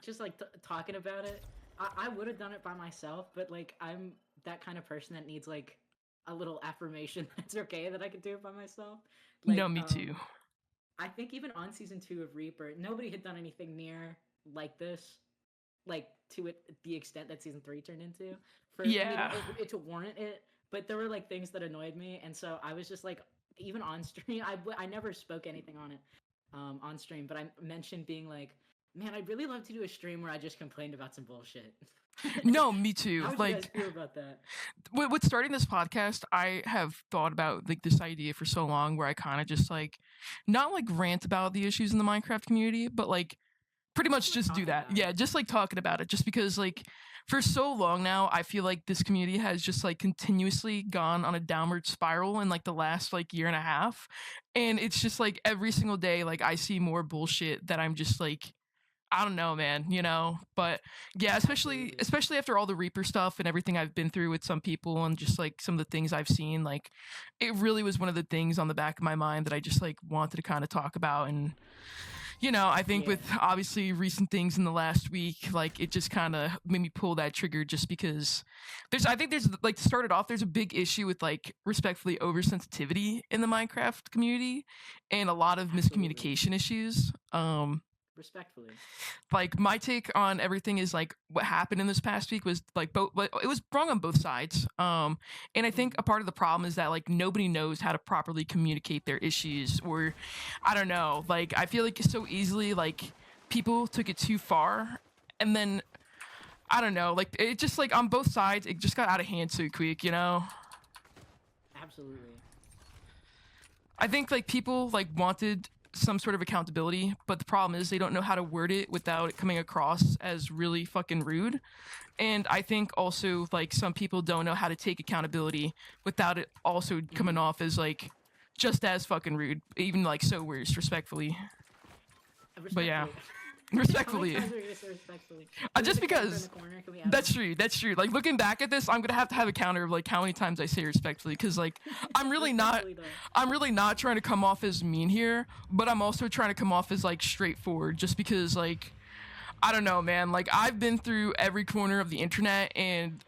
just like talking about it. I would have done it by myself, but like I'm that kind of person that needs like a little affirmation that it's okay that I could do it by myself. No, Like me too. I think even on season 2 of Reaper, nobody had done anything near like this, like to the extent that season 3 turned into for me Yeah. to warrant it. But there were like things that annoyed me, and so I was just like, even on stream, I never spoke anything on it on stream, but I mentioned being like, man, I'd really love to do a stream where I just complained about some bullshit. No, me too. How would you guys Like feel about that? with starting this podcast, I have thought about like this idea for so long where I kind of just like not like rant about the issues in the Minecraft community, but like pretty much just do that. Yeah, just like talking about it just because like for so long now I feel like this community has just like continuously gone on a downward spiral in like the last like year and a half, and it's just like every single day like I see more bullshit that I'm just like I don't know, man, you know. But yeah, Absolutely. especially after all the Reaper stuff and everything I've been through with some people and just like some of the things I've seen, like it really was one of the things on the back of my mind that I just like wanted to kind of talk about. And you know, I think Yeah. with obviously recent things in the last week, like it just kind of made me pull that trigger just because I think there's like to start it off, there's a big issue with like respectfully oversensitivity in the Minecraft community and a lot of Absolutely. miscommunication issues. Respectfully. Like my take on everything is like what happened in this past week was like both it was wrong on both sides, and I think a part of the problem is that like nobody knows how to properly communicate their issues, or I don't know, like I feel like so easily like people took it too far, and then I don't know, like it just like on both sides it just got out of hand so quick, you know. Absolutely. I think like people like wanted some sort of accountability, but the problem is they don't know how to word it without it coming across as really fucking rude. And I think also like some people don't know how to take accountability without it also coming off as like just as fucking rude, even like so worse, respectfully. But yeah, Respectfully. How many respectfully. times are you gonna say respectfully? Can we Just have a counter in because the corner? Can we add that's one? true. That's true. Like looking back at this, I'm gonna have a counter of like how many times I say respectfully, because like I'm really not, Respectfully though. I'm really not trying to come off as mean here, but I'm also trying to come off as like straightforward, just because like I don't know, man. Like I've been through every corner of the internet, and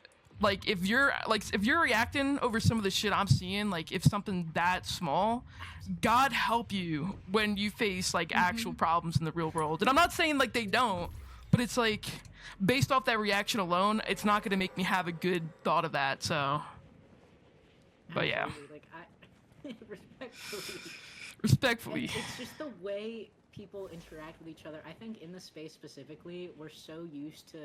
if you're reacting over some of the shit I'm seeing, like if something that small, God help you when you face like actual problems in the real world. And I'm not saying like they don't, but it's like based off that reaction alone, it's not going to make me have a good thought of that. So, but yeah, Absolutely. Like I respectfully. And respectfully. it's just the way people interact with each other. I think in the space specifically, we're so used to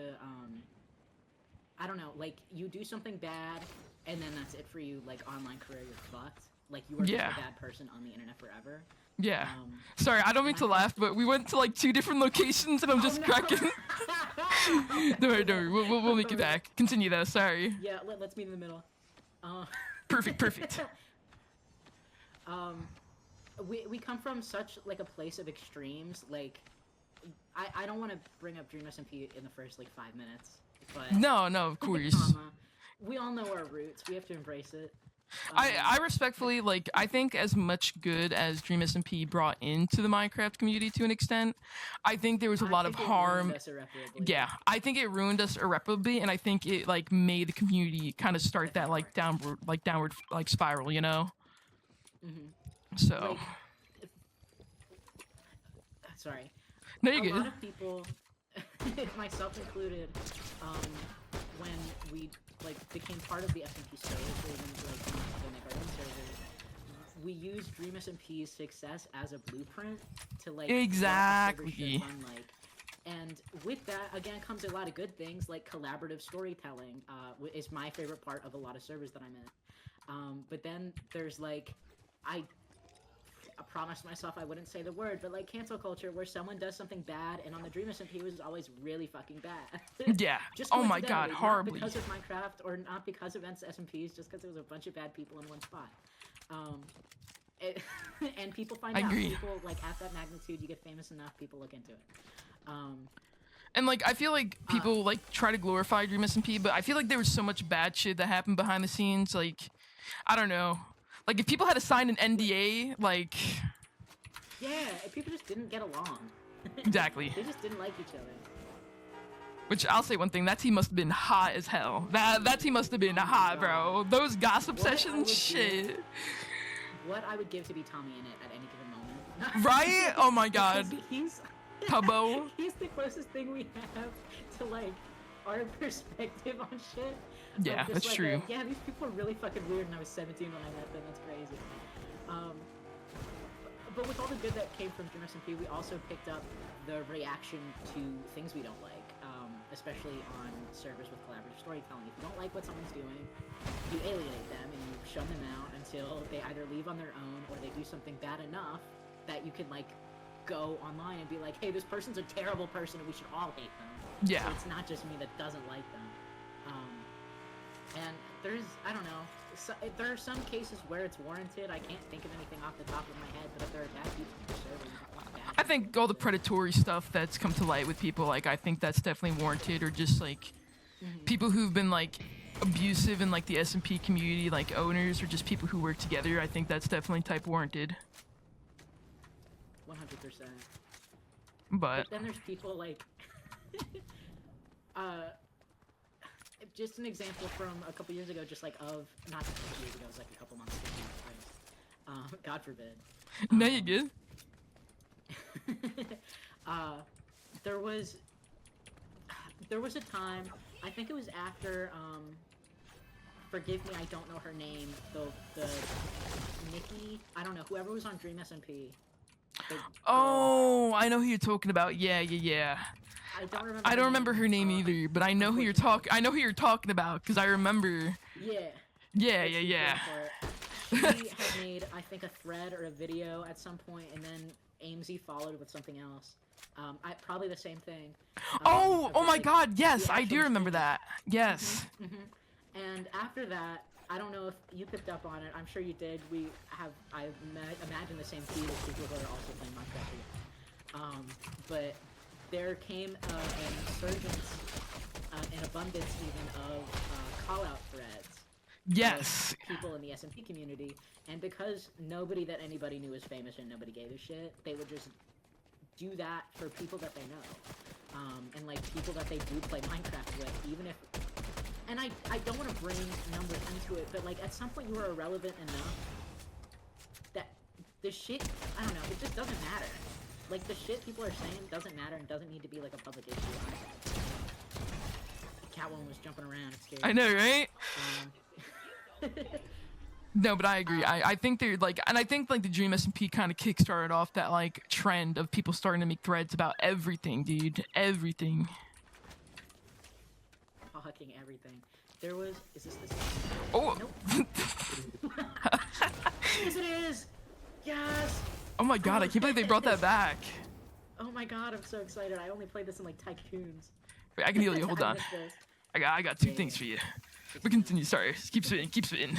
I don't know, like you do something bad and then that's it for you, like online career, you're fucked. Like you are just Yeah. a bad person on the internet forever. Yeah. Um Sorry, I don't mean and I to think laugh, but we went to like two different locations and I'm just cracking. Don't worry, don't worry. We'll make it back. Continue though. Sorry. Yeah, let's meet in the middle. Uh, Perfect, perfect. um, we come from such like a place of extremes. Like, I don't want to bring up Dream SMP in the first like 5 minutes, but No, of with the course. comma, we all know our roots. We have to embrace it. I respectfully like I think as much good as Dream SMP brought into the Minecraft community to an extent, I think there was a I lot of think it ruined harm. us irreparably. Yeah, I think it ruined us irreparably, and I think it like made the community kind of start that like downward like spiral, you know. Hmm. So Like, sorry, no, a you're lot good. of people, myself included, um, when we like became part of the SMP servers, or even like the Nicaraguan servers, we used Dream SMP's success as a blueprint to like what a server should Exactly. run like. And with that, again, comes a lot of good things like collaborative storytelling. Is my favorite part of a lot of servers that I'm in. But then there's like, I I promised myself I wouldn't say the word, but like cancel culture, where someone does something bad, and on the Dream SMP was always really fucking bad. Yeah. Just Oh my god, coincidentally, not horribly. because of Minecraft or not because of SMPs, just because it was a bunch of bad people in one spot. Um, it, and people find I out. agree. People like at that magnitude, you get famous enough, people look into it. Um, And like I feel like people like try to glorify Dream SMP, but I feel like there was so much bad shit that happened behind the scenes. Like, I don't know. Like if people had to sign an NDA, like yeah, people just didn't get along. exactly. They just didn't like each other. Which I'll say one thing, that team must have been hot as hell. That team must have been hot, bro. Those gossip sessions, shit. What I would give to be Tommy in it at any given moment. Right? Oh my god. He's Tubbo. He's the closest thing we have to like our perspective on shit. Yeah, Just that's like true. yeah, these people are really fucking weird, and I was 17 when I met them. That's crazy. But with all the good that came from Dream SMP, we also picked up the reaction to things we don't like, especially on servers with collaborative storytelling. If you don't like what someone's doing, you alienate them and you shun them out until they either leave on their own or they do something bad enough that you can like go online and be like, hey, this person's a terrible person and we should all hate them. Yeah. So it's not just me that doesn't like them. And there's, I don't know, there are some cases where it's warranted. I can't think of anything off the top of my head, but if there are bad people in the server, I think all the predatory stuff that's come to light with people, like, I think that's definitely warranted, or just, like, people who've been, like, abusive in, like, the SMP community, like, owners, or just people who work together, I think that's definitely type warranted. 100%. But then there's people, like, just an example from a couple years ago, just, like, not a couple years ago, it was, like, a couple months ago, God forbid. No, you good. There was a time, I think it was after, forgive me, I don't know her name, the Nikki, I don't know, whoever was on Dream SMP. Oh, I know who you're talking about. Yeah. I don't remember her name either, but I know who you're talking about because I remember. Yeah. She had made, I think, a thread or a video at some point, and then AIMSy followed with something else. Probably the same thing. Oh my God! Yes, I do remember that. Yes. And after that, I don't know if you picked up on it. I'm sure you did. I imagine the same feed as people who are also playing Minecraft. But there came an insurgence, an abundance even of call-out threads. Yes. People in the SMP community, and because nobody that anybody knew was famous and nobody gave a shit, they would just do that for people that they know, and like people that they do play Minecraft with, even if. And I don't want to bring numbers into it, but like at some point you were irrelevant enough that the shit, I don't know, it just doesn't matter. Like the shit people are saying doesn't matter and doesn't need to be like a public issue. Catwoman was jumping around. It's scary. I know, right? No, but I agree. I think they're like, and I think like the Dream SMP kind of kickstarted off that like trend of people starting to make threads about everything, dude. Everything. Fucking everything. There was. Is this? Oh. Nope. Yes, it is. Yes. Oh my God! I can't believe they brought that back. Oh my God! I'm so excited. I only played this in like Tycoons. Wait, I can heal you. Hold on. I got two things for you. But continue. Sorry. Keep spitting.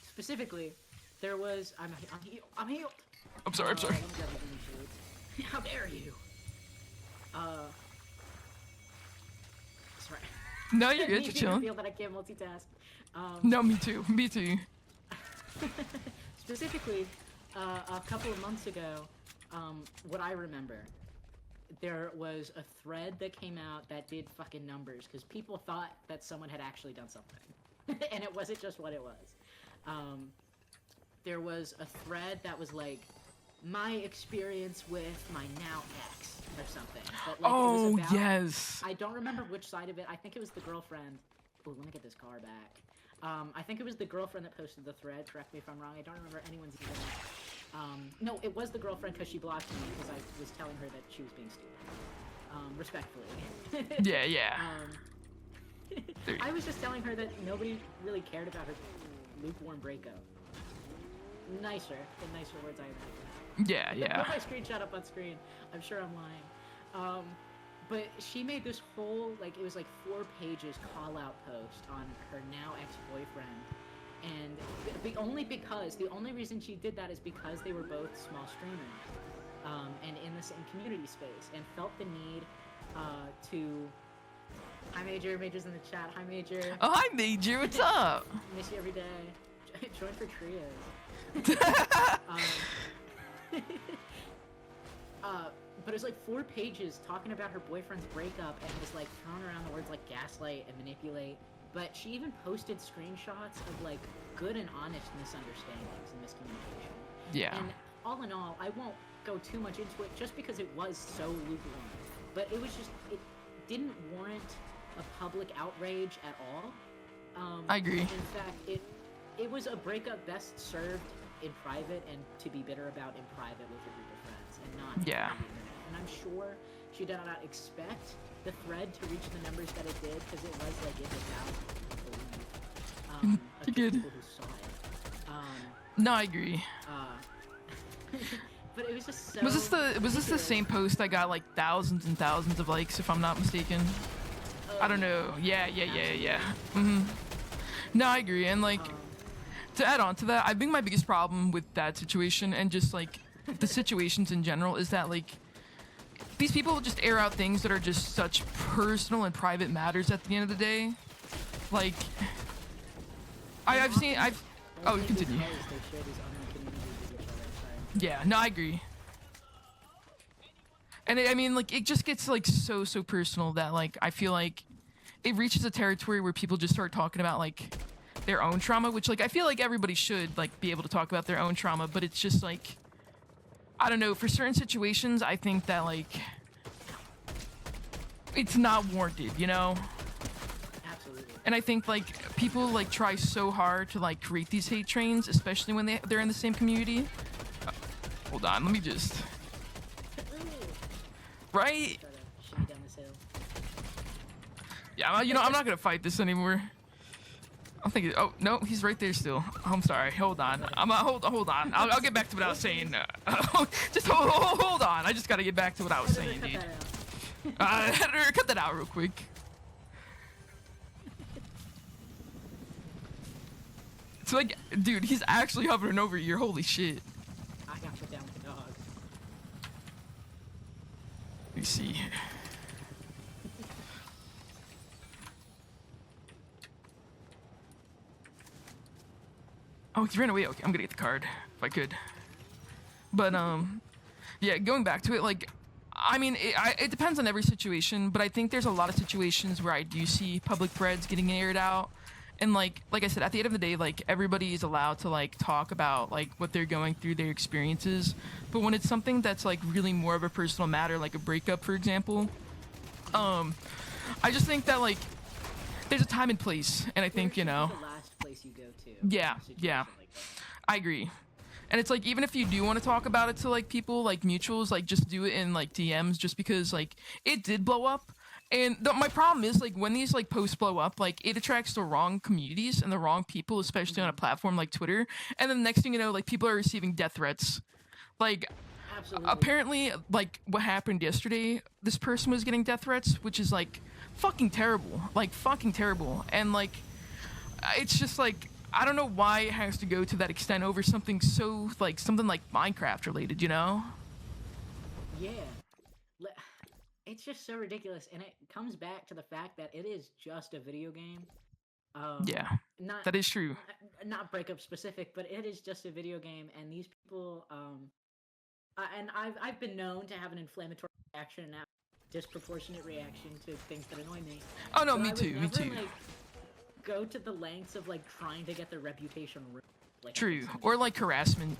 Specifically, there was. I'm healed. I'm sorry. How dare you? Sorry. No, you're good. You're I chilling. feel that I can't multitask. No, me too. Specifically, a couple of months ago, what I remember, there was a thread that came out that did fucking numbers because people thought that someone had actually done something, and it wasn't just what it was. There was a thread that was like my experience with my now ex or something. But, like, it was about, yes. I don't remember which side of it. I think it was the girlfriend. Oh, let me get this car back. I think it was the girlfriend that posted the thread. Correct me if I'm wrong. I don't remember anyone's even. No, it was the girlfriend because she blocked me because I was telling her that she was being stupid. Respectfully. Yeah. I was just telling her that nobody really cared about her lukewarm breakup. In nicer words, I imagine. Yeah. Put my screenshot up on screen. I'm sure I'm lying. But she made this whole, like, it was like 4 pages call-out post on her now ex-boyfriend. And the only reason she did that is because they were both small streamers. And in the same community space. And felt the need to... Hi, Major's in the chat. Hi, Major. Oh, hi, Major. What's up? Miss you every day. Join for trios. But it was like 4 pages talking about her boyfriend's breakup, and it was like throwing around the words like gaslight and manipulate. But she even posted screenshots of like good and honest misunderstandings and miscommunication. Yeah. And all in all, I won't go too much into it just because it was so lukewarm. But it was just, it didn't warrant a public outrage at all. I agree. In fact, it was a breakup best served in private and to be bitter about in private with a group of friends and not Yeah. on the internet. And I'm sure she did not expect the thread to reach the numbers that it did because it was like in the thousands, I believe. Of Good. people who saw it. No, I agree. But it was just so. Was this the same post that got like thousands and thousands of likes, if I'm not mistaken? I don't know. Yeah. No, I agree. And like, to add on to that, I think my biggest problem with that situation and just like the situations in general is that like these people just air out things that are just such personal and private matters at the end of the day. Like, I've seen. Oh, continue. Yeah, no, I agree. And I mean, like, it just gets like so personal that like I feel like it reaches a territory where people just start talking about like their own trauma, which like I feel like everybody should like be able to talk about their own trauma, but it's just like, I don't know, for certain situations I think that like it's not warranted, you know? Absolutely. And I think like people like try so hard to like create these hate trains, especially when they're in the same community. Hold on, let me just. Right? Yeah, you know, I'm not gonna fight this anymore. I'm thinking. Oh no, he's right there still. I'm sorry. Hold on. Hold on. I'll get back to what I was saying. Just hold on. I just gotta get back to what I was saying, dude. Editor, cut that out real quick. It's like, dude, he's actually hovering over you. Holy shit. I got put down with the dog. Let me see. Oh, he ran away. Okay, I'm gonna get the card if I could. But yeah, going back to it, like, I mean, it depends on every situation. But I think there's a lot of situations where I do see public threads getting aired out, and like I said, at the end of the day, like everybody is allowed to like talk about like what they're going through, their experiences. But when it's something that's like really more of a personal matter, like a breakup, for example, I just think that like there's a time and place, and I think, you know. The last place you go to. Yeah. Like I agree. And it's like, even if you do want to talk about it to like people, like mutuals, like just do it in like DMs, just because like it did blow up. And my problem is like when these like posts blow up, like it attracts the wrong communities and the wrong people, especially on a platform like Twitter. And then the next thing you know, like people are receiving death threats. Like, Absolutely. apparently, like what happened yesterday, this person was getting death threats, which is like fucking terrible. Like fucking terrible. And like, it's just like, I don't know why it has to go to that extent over something so like something like Minecraft related, you know? Yeah. It's just so ridiculous, and it comes back to the fact that it is just a video game. Yeah, not that is true. Not breakup specific, but it is just a video game, and these people, and I've been known to have an inflammatory reaction and a disproportionate reaction to things that annoy me. Oh no, So me I would too, me never, too. Like, go to the lengths of like trying to get their reputation ruined. Like, True, or like harassment.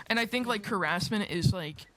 And I think like harassment is like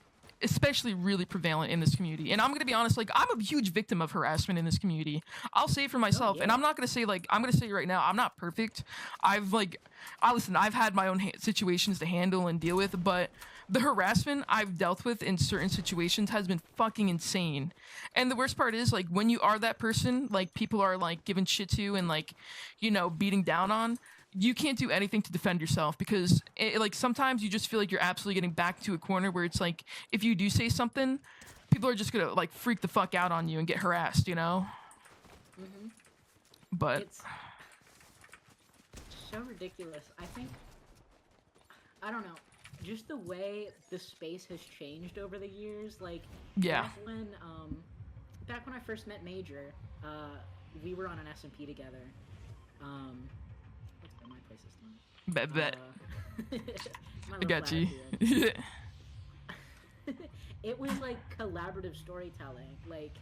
especially really prevalent in this community. And I'm gonna be honest, like I'm a huge victim of harassment in this community. I'll say for myself, and yeah. I'm not gonna say like, I'm gonna say right now, I'm not perfect. I've had my own situations to handle and deal with, but the harassment I've dealt with in certain situations has been fucking insane. And the worst part is like when you are that person, like people are like giving shit to and like, you know, beating down on, you can't do anything to defend yourself because like sometimes you just feel like you're absolutely getting backed to a corner where it's like if you do say something, people are just gonna like freak the fuck out on you and get harassed, you know? Mm-hmm. But it's so ridiculous. I don't know, just the way the space has changed over the years. Like yeah, back when I first met Major, we were on an SMP together. My place is done. bet. My I little got you. flag here. it was like collaborative storytelling, like,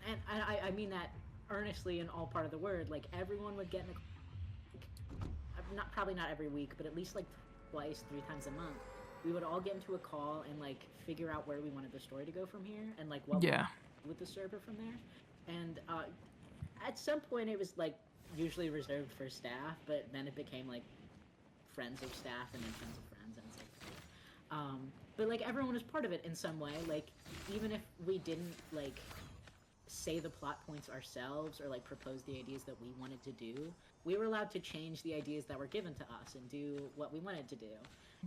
and I mean that earnestly in all part of the word. Like everyone would get in not probably not every week, but at least like twice, 3 times a month. We would all get into a call and like figure out where we wanted the story to go from here, and like what we Yeah. would do with the server from there. And at some point, it was like usually reserved for staff, but then it became like friends of staff and then friends of friends, and it's like, but like everyone was part of it in some way. Like even if we didn't like say the plot points ourselves or like propose the ideas that we wanted to do, we were allowed to change the ideas that were given to us and do what we wanted to do.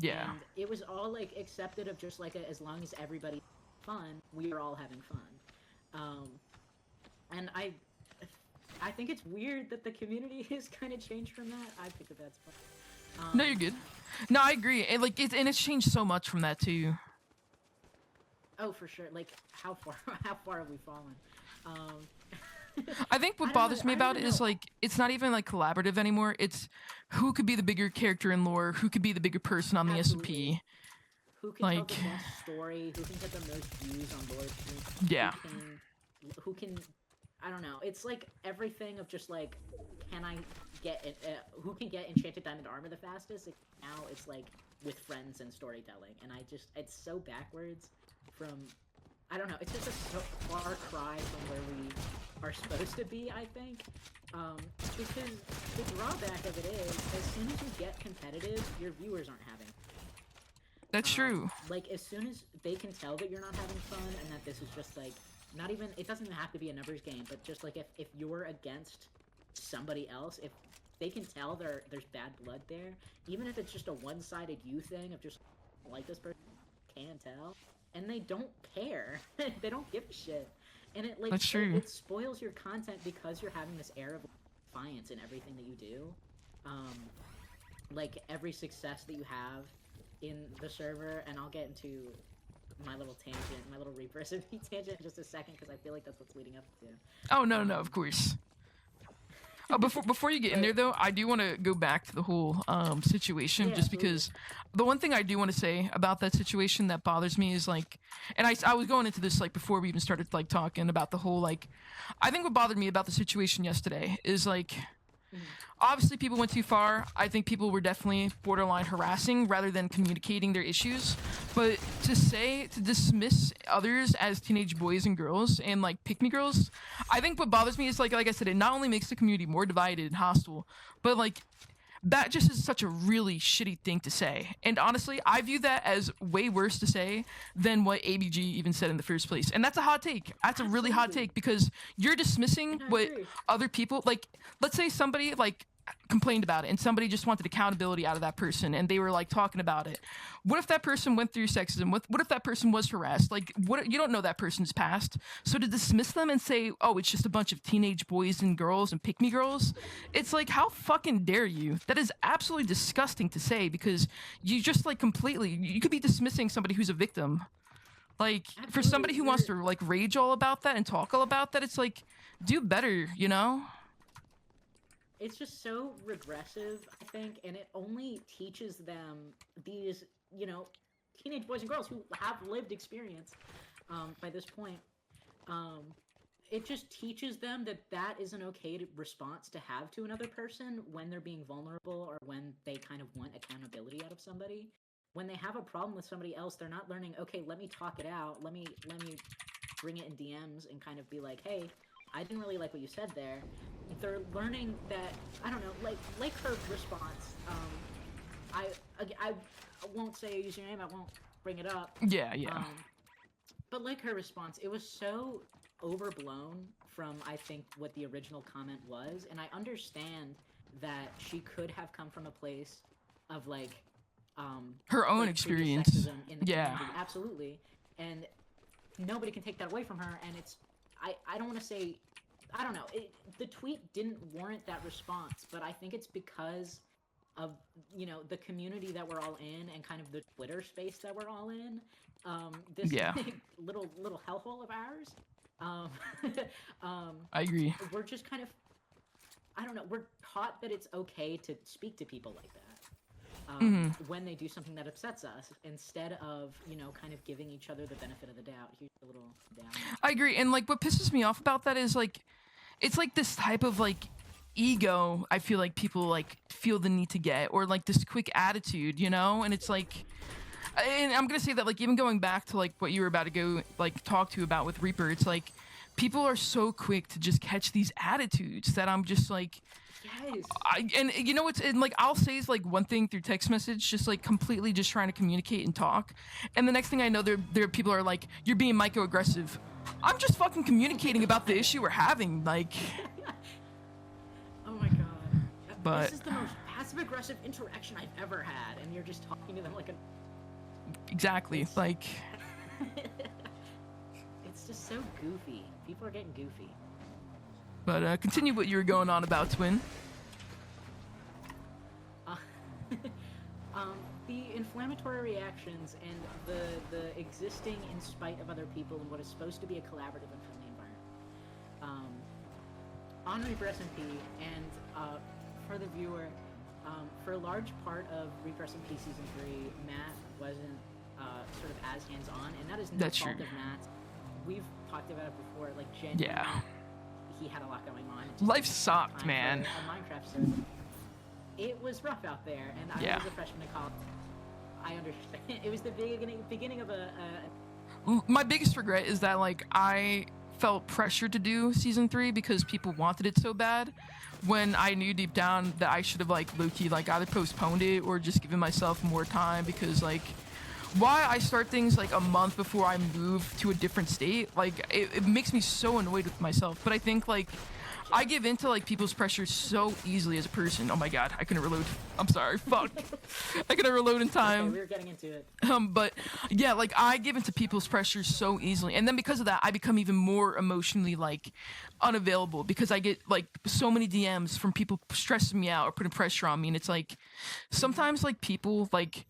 Yeah. And it was all like accepted of just like as long as everybody fun, we were all having fun. And I think it's weird that the community has kind of changed from that. I think that that's fun. No, you're good. No, I agree. And like it's changed so much from that too. Oh, for sure. Like how far have we fallen? I think what bothers me about it is like it's not even like collaborative anymore. It's who could be the bigger character in lore, who could be the bigger person on the Absolutely. SMP. Who can Like- tell the best story? Who can get the most views on Lord Stream? Yeah. Who can? I don't know. It's like everything of just like, can I get it? Who can get enchanted diamond armor the fastest? Now it's like with friends and storytelling, and it's so backwards from. I don't know. It's just a far cry from where we are supposed to be, I think. Because the drawback of it is, as soon as you get competitive, your viewers aren't having fun. That's true. Like, as soon as they can tell that you're not having fun and that this is just, like, not even... It doesn't even have to be a numbers game, but just, like, if you're against somebody else, if they can tell there's bad blood there, even if it's just a one-sided you thing of just, like this person, can tell... And they don't care. They don't give a shit. And it like That's true. It spoils your content because you're having this air of defiance in everything that you do. Like every success that you have in the server, and I'll get into my little tangent, my little Reaper recipe tangent in just a second because I feel like that's what's leading up to. Oh no, of course. Oh, before you get in there though, I do want to go back to the whole situation, Yeah, just absolutely. because the one thing I do want to say about that situation that bothers me is like, and I was going into this like before we even started like talking about the whole like, I think what bothered me about the situation yesterday is like, obviously people went too far. I think people were definitely borderline harassing rather than communicating their issues. But to dismiss others as teenage boys and girls and like pick me girls, I think what bothers me is like I said, it not only makes the community more divided and hostile, but like that just is such a really shitty thing to say. And honestly, I view that as way worse to say than what ABG even said in the first place. And that's a hot take. That's a really hot Absolutely. take because you're dismissing And I what agree. other people like. Let's say somebody like complained about it and somebody just wanted accountability out of that person and they were like talking about it. What if that person went through sexism? What if that person was harassed? Like what, you don't know that person's past. So to dismiss them and say, oh, it's just a bunch of teenage boys and girls and pick-me girls, it's like, how fucking dare you? That is absolutely disgusting to say because you just like completely, you could be dismissing somebody who's a victim. Like for somebody who wants to like rage all about that and talk all about that, it's like, do better, you know? It's just so regressive, I think, and it only teaches them these, teenage boys and girls who have lived experience by this point. It just teaches them that that is an okay response to have to another person when they're being vulnerable or when they kind of want accountability out of somebody. When they have a problem with somebody else, they're not learning, okay, let me talk it out. Let me bring it in DMs and kind of be like, hey, I didn't really like what you said there. They're learning that, I don't know, like her response. I won't say a username. I won't bring it up. Yeah. But like her response, it was so overblown from, I think, what the original comment was. And I understand that she could have come from a place of like, her own like, previous experience. sexism in the Yeah. community. Absolutely. And nobody can take that away from her. And it's, I don't want to say, I don't know. The tweet didn't warrant that response, but I think it's because of, the community that we're all in and kind of the Twitter space that we're all in. This Yeah. little hellhole of ours. I agree. We're just kind of, I don't know, we're taught that it's okay to speak to people like that. when they do something that upsets us, instead of, you know, kind of giving each other the benefit of the doubt. Here's a little down. I agree, and like what pisses me off about that is like, it's like this type of like ego. I feel like people like feel the need to get, or like this quick attitude, you know, and it's like. And I'm gonna say that, like, even going back to like what you were about to go like talk to about with Reaper, it's like people are so quick to just catch these attitudes that I'm just like, Yes. and you know, and like I'll say is like one thing through text message, just like completely just trying to communicate and talk, and the next thing I know, there people are like, you're being microaggressive. I'm just fucking communicating about the issue we're having, like. Oh my god. But this is the most passive aggressive interaction I've ever had, and you're just talking to them like a. Exactly, like. It's just so goofy. People are getting goofy. But continue what you were going on about, Twin. The inflammatory reactions and the existing in spite of other people in what is supposed to be a collaborative and friendly environment. On Reaper SMP, and for the viewer, for a large part of Reaper SMP Season 3, Matt wasn't sort of as hands-on, and that is no That's fault true. of Matt. We've talked about it before, like, genuinely, Yeah. he had a lot going on. It just Life didn't have sucked, time man. for a Minecraft server. It was rough out there, and I Yeah. was a freshman in college. I understand. It was the beginning of a My biggest regret is that like I felt pressured to do season 3 because people wanted it so bad, when I knew deep down that I should have like low-key like either postponed it or just given myself more time, because like why I start things like a month before I move to a different state, like it makes me so annoyed with myself. But I think like I give into like people's pressure so easily as a person. Oh my god, I couldn't reload. I'm sorry, fuck. I couldn't reload in time. Okay, we were getting into it. But yeah, like I give into people's pressure so easily, and then because of that, I become even more emotionally like unavailable, because I get like so many DMs from people stressing me out or putting pressure on me, and it's like sometimes like people like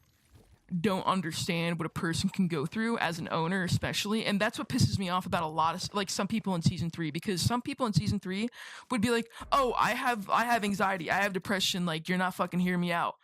don't understand what a person can go through as an owner, especially, and that's what pisses me off about a lot of like some people in season 3, because some people in season 3 would be like, oh, I have anxiety, I have depression, like you're not fucking hearing me out.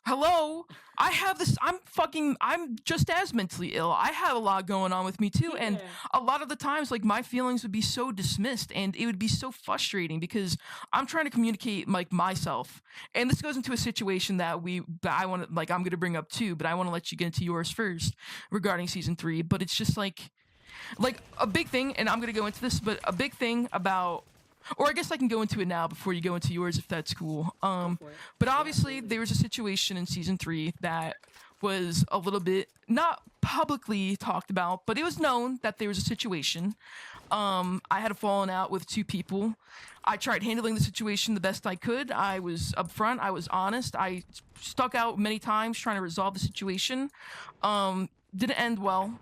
Hello, I have this, I'm just as mentally ill, I have a lot going on with me too. And Yeah. a lot of the times like my feelings would be so dismissed, and it would be so frustrating because I'm trying to communicate like myself. And this goes into a situation that I want to like, I'm going to bring up too, but I want to let you get into yours first regarding season 3. But it's just like a big thing, and I'm going to go into this, but a big thing about, or I guess I can go into it now before you go into yours, if that's cool. for it. But obviously there was a situation in season 3 that was a little bit not publicly talked about, but it was known that there was a situation. I had a falling out with 2 people. I tried handling the situation the best I could. I was upfront. I was honest. I stuck out many times trying to resolve the situation. Didn't end well.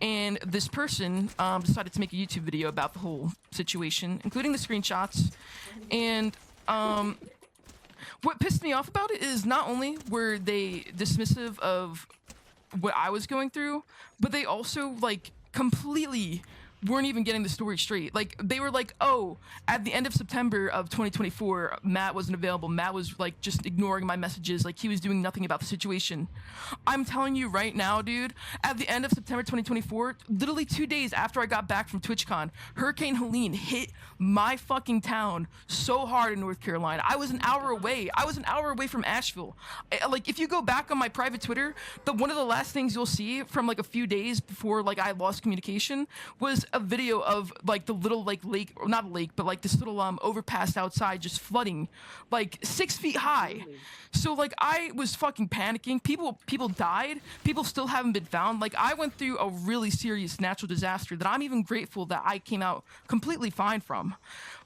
And this person decided to make a YouTube video about the whole situation, including the screenshots. And what pissed me off about it is not only were they dismissive of what I was going through, but they also like completely weren't even getting the story straight. Like they were like, oh, at the end of September of 2024, Matt wasn't available. Matt was like just ignoring my messages, like he was doing nothing about the situation. I'm telling you right now, dude, at the end of September 2024, literally 2 days after I got back from TwitchCon, Hurricane Helene hit my fucking town so hard in North Carolina. I was an hour away. I was an hour away from Asheville. Like if you go back on my private Twitter, one of the last things you'll see from like a few days before like I lost communication was a video of like the little like lake, or not a lake, but like this little overpass outside just flooding like 6 feet high. Absolutely. So like I was fucking panicking. People died. People still haven't been found. Like I went through a really serious natural disaster that I'm even grateful that I came out completely fine from.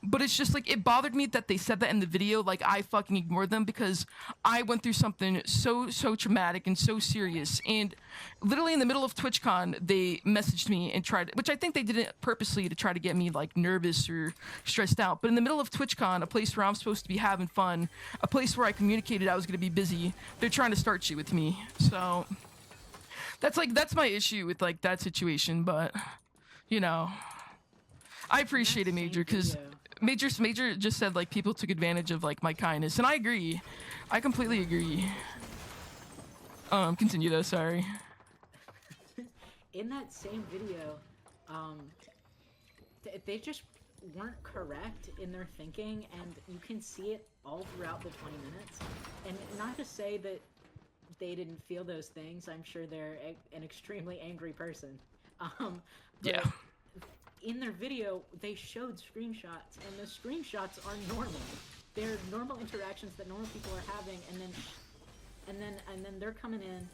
But it's just like it bothered me that they said that in the video, like I fucking ignored them, because I went through something so traumatic and so serious. And literally in the middle of TwitchCon, they messaged me and tried, which I think they did it purposely to try to get me like nervous or stressed out. But in the middle of TwitchCon, a place where I'm supposed to be having fun, a place where I communicated I was going to be busy, they're trying to start shit with me. So that's my issue with like that situation. But you know, I appreciate it, Major, because Major just said like people took advantage of like my kindness, and I agree. I completely agree. Continue though. Sorry. In that same video, they just weren't correct in their thinking, and you can see it all throughout the 20 minutes. And not to say that they didn't feel those things. I'm sure they're an extremely angry person. But Yeah. in their video, they showed screenshots, and the screenshots are normal. They're normal interactions that normal people are having, and then they're coming in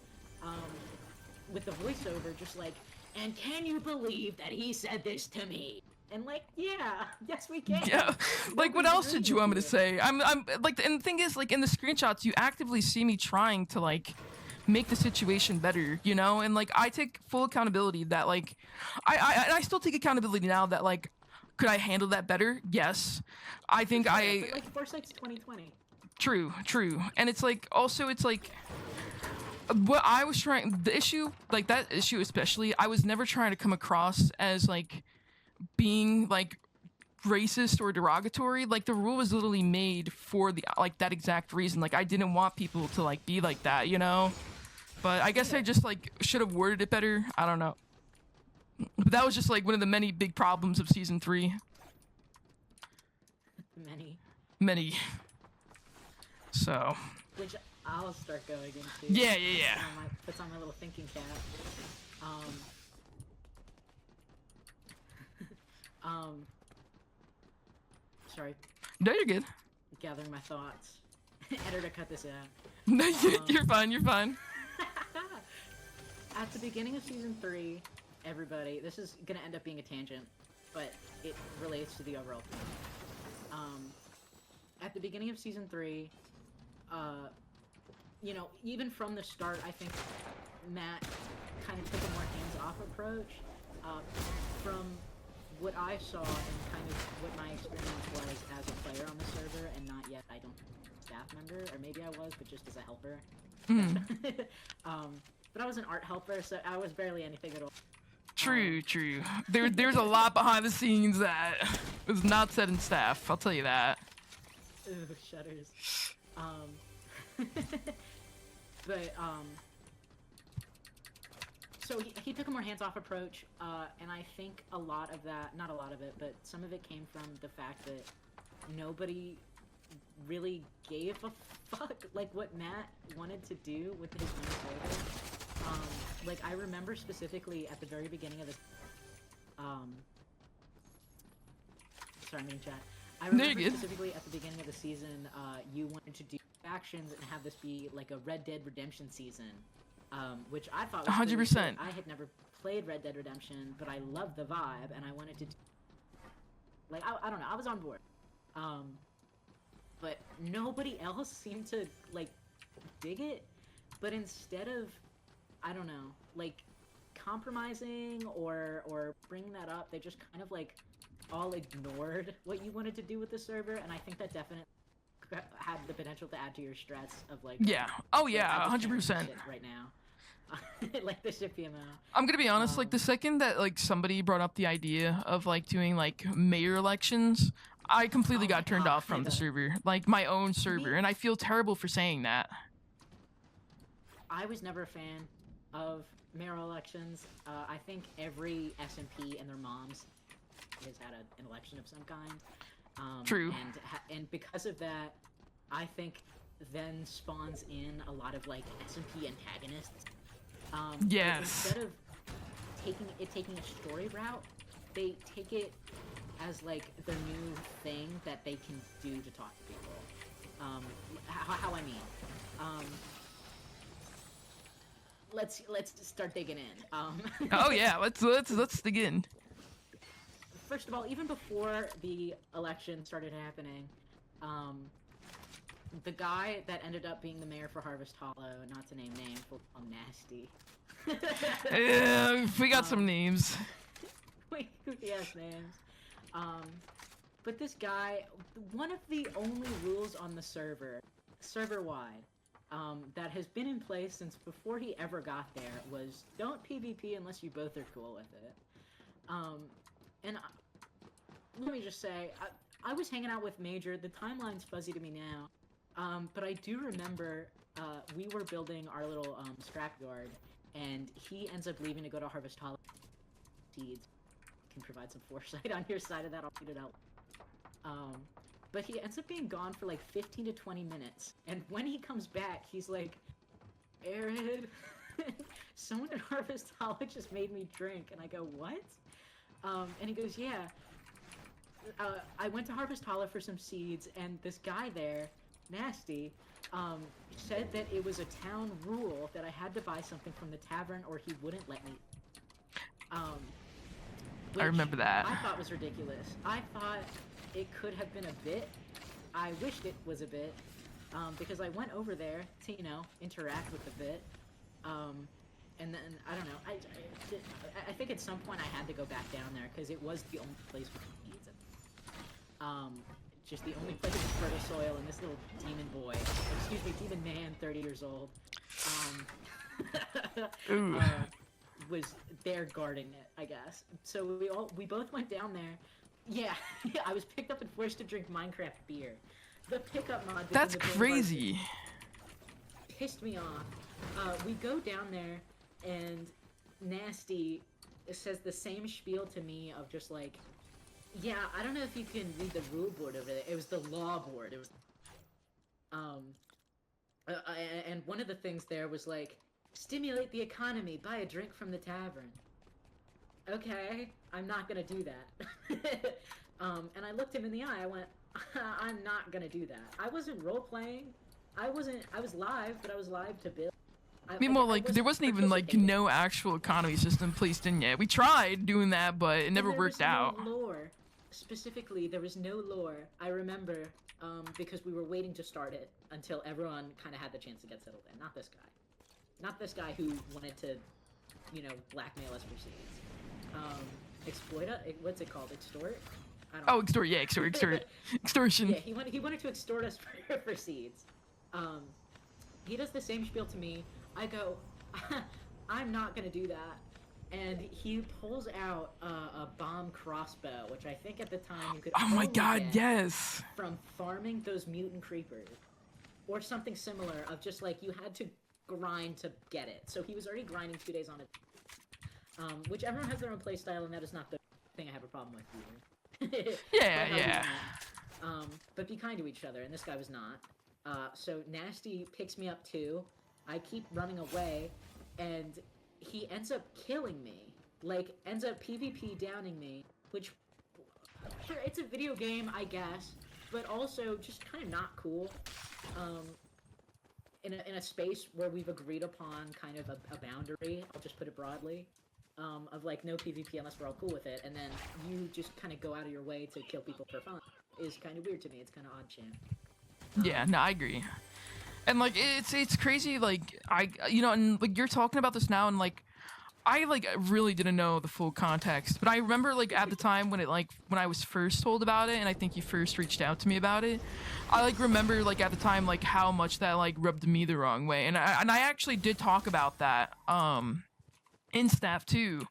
with the voiceover, just like, and can you believe that he said this to me? And like, yeah, yes we can. Yeah, like what else did you want me to say? I'm like, and the thing is, like in the screenshots, you actively see me trying to like make the situation better, you know, and like I take full accountability that like I still take accountability now that like could I handle that better? Yes, I think But I. like Foresight's 2020. True, and it's like also it's like what I was trying the issue like that issue especially I was never trying to come across as like being like racist or derogatory. Like the rule was literally made for the like that exact reason. Like I didn't want people to like be like that, you know. But I guess I just like should have worded it better. I don't know. But that was just like one of the many big problems of season 3. Many. So. Which I'll start going into. Yeah. Puts on my little thinking cap. Sorry. No, you're good. Gathering my thoughts. Editor, cut this out. No, you're fine. At the beginning of season 3, everybody, this is gonna end up being a tangent, but it relates to the overall thing. At the beginning of season 3, you know, even from the start, I think Matt kind of took a more hands-off approach. From what I saw and kind of what my experience was as a player on the server, and not yet, I don't staff member, or maybe I was, but just as a helper. But I was an art helper, so I was barely anything at all. True. There's a lot behind the scenes that was not said in staff. I'll tell you that. Ooh, shudders. But so he took a more hands-off approach, and I think a lot of that, not a lot of it, but some of it came from the fact that nobody really gave a fuck, like, what Matt wanted to do with his own server. Like, I remember specifically at the very beginning of the, sorry, I'm in chat. I remember specifically at the beginning of the season, you wanted to do factions and have this be like a Red Dead Redemption season, which I thought was 100%. Really I had never played Red Dead Redemption, but I loved the vibe, and I wanted to do, like, I don't know, I was on board. But nobody else seemed to, like, dig it, but instead of, I don't know, like, compromising or bringing that up, they just kind of, like, all ignored what you wanted to do with the server, and I think that definitely had the potential to add to your stress of, like... Yeah. Oh, yeah, 100%. Right now. Like the ship PMO. I'm gonna be honest, like, the second that, like, somebody brought up the idea of, like, doing, like, mayor elections, I completely got turned off from the server. Like, my own server, and I feel terrible for saying that. I was never a fan of mayoral elections. I think every SMP and their moms has had an election of some kind. True. And because of that, I think then spawns in a lot of, like, SMP antagonists. Yes. Instead of taking a story route, they take it as, like, the new thing that they can do to talk to people. How I mean. Let's start digging in. Oh yeah, let's dig in. First of all, even before the election started happening, the guy that ended up being the mayor for Harvest Hollow, not to name names, but nasty. Yeah, we got some names. Wait, goofy ass names. But this guy, one of the only rules on the server-wide, that has been in place since before he ever got there was don't PvP unless you both are cool with it. And let me just say, I was hanging out with Major. The timeline's fuzzy to me now, but I do remember we were building our little scrapyard, and he ends up leaving to go to Harvest Hollow. Seeds can provide some foresight on your side of that. I'll read it out. But he ends up being gone for like 15 to 20 minutes, and when he comes back, he's like, "Arid, someone at Harvest Hollow just made me drink," and I go, "What?" And he goes, "Yeah. I went to Harvest Hollow for some seeds, and this guy there, Nasty, said that it was a town rule that I had to buy something from the tavern or he wouldn't let me." I remember that. I thought was ridiculous. I thought it could have been a bit. I wished it was a bit, because I went over there to, interact with the bit. And then, I don't know, I think at some point I had to go back down there, because it was the only place with seeds. Just the only place with fertile soil, and this little demon boy, excuse me, demon man, 30 years old, was there guarding it, I guess. So we both went down there. Yeah, I was picked up and forced to drink Minecraft beer. The pickup mod. That's crazy. Pissed me off. We go down there, and Nasty says the same spiel to me of just like, yeah, I don't know if you can read the rule board over there. It was the law board. It was, and one of the things there was like, stimulate the economy, buy a drink from the tavern. Okay, I'm not gonna do that. And I looked him in the eye. I went, I'm not gonna do that. I wasn't role playing. I was live, but I was live to build. Meanwhile, like, there wasn't even, like, no actual economy system placed in yet. We tried doing that, but it never worked out. No lore. Specifically, there was no lore. I remember, because we were waiting to start it until everyone kind of had the chance to get settled in. Not this guy. Not this guy who wanted to, blackmail us for seeds. Exploit? What's it called? Extort? I don't know. Extort, yeah, extortion. Yeah, he wanted to extort us for seeds. He does the same spiel to me. I go, I'm not gonna do that. And he pulls out a bomb crossbow, which I think at the time you could only get yes! from farming those mutant creepers. Or something similar of just like, you had to grind to get it. So he was already grinding 2 days on it. Which everyone has their own playstyle, and that is not the thing I have a problem with either. Yeah. But be kind to each other, and this guy was not. So Nasty picks me up too. I keep running away, and he ends up killing me. Like, ends up PvP downing me, which, sure, it's a video game, I guess, but also just kind of not cool. In a space where we've agreed upon kind of a boundary, I'll just put it broadly, of like no PvP unless we're all cool with it, and then you just kind of go out of your way to kill people for fun, is kind of weird to me. It's kind of odd, champ. Yeah, no, I agree. And like it's crazy, like and like you're talking about this now, and like I like really didn't know the full context, but I remember like at the time when I was first told about it, and I think you first reached out to me about it, I like remember like at the time like how much that like rubbed me the wrong way, and I actually did talk about that in staff too,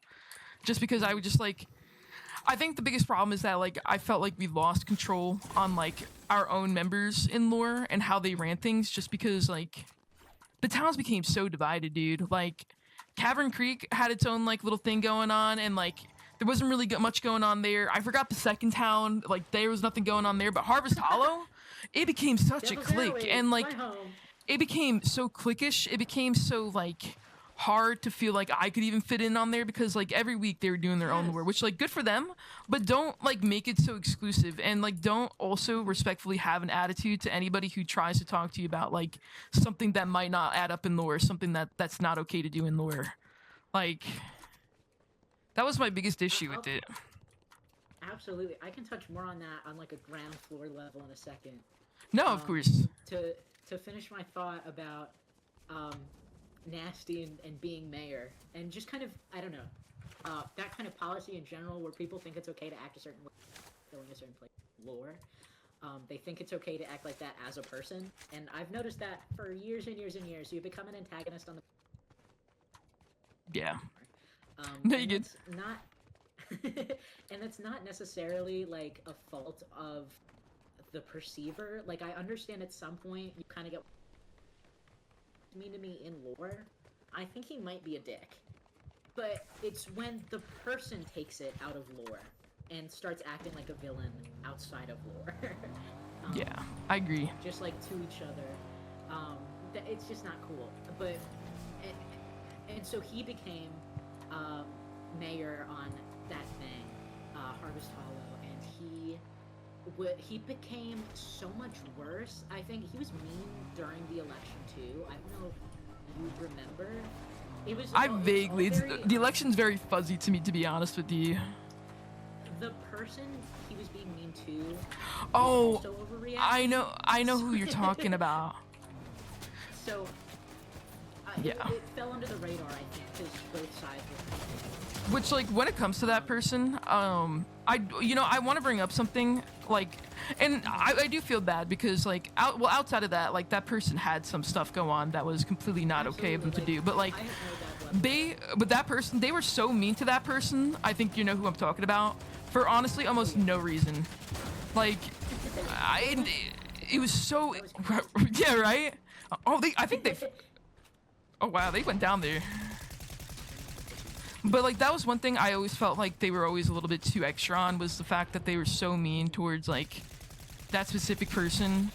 just because I would just like, I think the biggest problem is that like I felt like we lost control on like our own members in lore and how they ran things, just because like the towns became so divided, dude. Like Cavern Creek had its own like little thing going on, and like there wasn't really much going on there. I forgot the second town, like there was nothing going on there, but Harvest Hollow, it became such a clique, and like it became so cliquish. It became so like hard to feel like I could even fit in on there, because like every week they were doing their own lore, which like good for them, but don't like make it so exclusive, and like don't also respectfully have an attitude to anybody who tries to talk to you about like something that might not add up in lore, something that's not okay to do in lore. Like that was my biggest issue with it. Absolutely, I can touch more on that on like a ground floor level in a second. No, of course. To finish my thought about Nasty and being mayor, and just kind of, I don't know, that kind of policy in general where people think it's okay to act a certain way, filling a certain place, lore. They think it's okay to act like that as a person, and I've noticed that for years and years and years. So you become an antagonist on the... Yeah. No, you get... Not... and it's not necessarily, like, a fault of the perceiver. Like, I understand at some point you kind of get... mean to me in lore, I think he might be a dick. But it's when the person takes it out of lore and starts acting like a villain outside of lore. Yeah, I agree. Just like to each other. It's just not cool. But and so he became mayor on that thing, Harvest Hollow, and he became so much worse. I think he was mean during the election too. I don't know if you remember. It was. I vaguely. The election's very fuzzy to me, to be honest with you. The person he was being mean to. Oh, I know who you're talking about. So. Yeah. It fell under the radar, I think, because both sides were. Which, like, when it comes to that person, I want to bring up something, like, and I do feel bad because, like, outside of that, like, that person had some stuff go on that was completely not okay of them to do, but, like, they were so mean to that person, I think you know who I'm talking about, for honestly almost no reason. Like, it was so, yeah, right? Oh, oh wow, they went down there. But like that was one thing I always felt like they were always a little bit too extra on, was the fact that they were so mean towards like that specific person.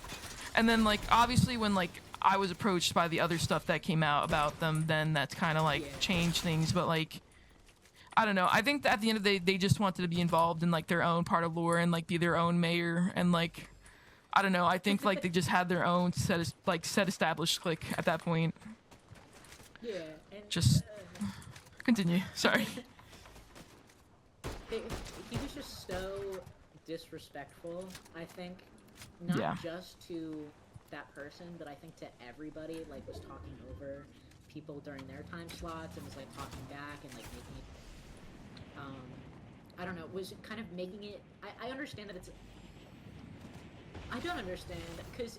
And then like obviously when like I was approached by the other stuff that came out about them, then that's kind of like changed things. But like I don't know, I think that at the end of the day they just wanted to be involved in like their own part of lore and like be their own mayor, and like I don't know, I think like they just had their own set established clique at that point. Yeah, and just continue. Sorry. He was just so disrespectful, I think. Not just to that person, but I think to everybody. Like, was talking over people during their time slots and was like talking back and like making it. I don't know. Was kind of making it. I understand that it's. I don't understand because.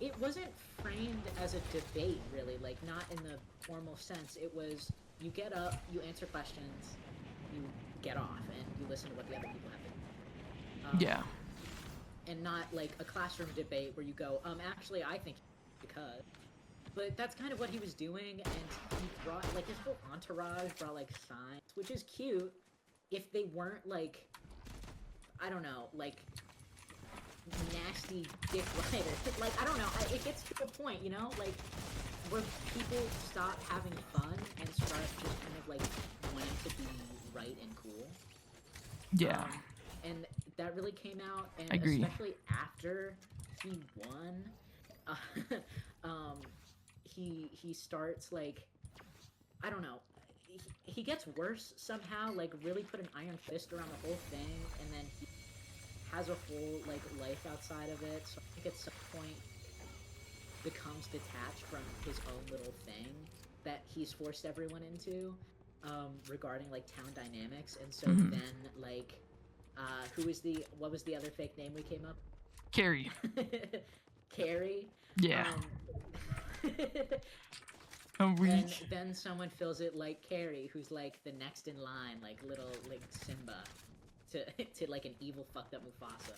It wasn't framed as a debate, really, like, not in the formal sense. It was, you get up, you answer questions, you get off, and you listen to what the other people have to do. And not, like, a classroom debate where you go, actually, I think because... But that's kind of what he was doing, and he brought, like, his whole entourage brought, like, signs, which is cute if they weren't, like, I don't know, like... nasty dick rider. Like, I don't know, it gets to a point, you know, like where people stop having fun and start just kind of like wanting to be right and cool. And that really came out, and especially after he won, he starts like, I don't know, he gets worse somehow, like really put an iron fist around the whole thing, and then he has a whole like life outside of it, so I think at some point becomes detached from his own little thing that he's forced everyone into, regarding like town dynamics. And so then like what was the other fake name we came up? Carrie. Carrie. Yeah. Then someone fills it like Carrie, who's like the next in line, like little like Simba. To like an evil fucked up Mufasa.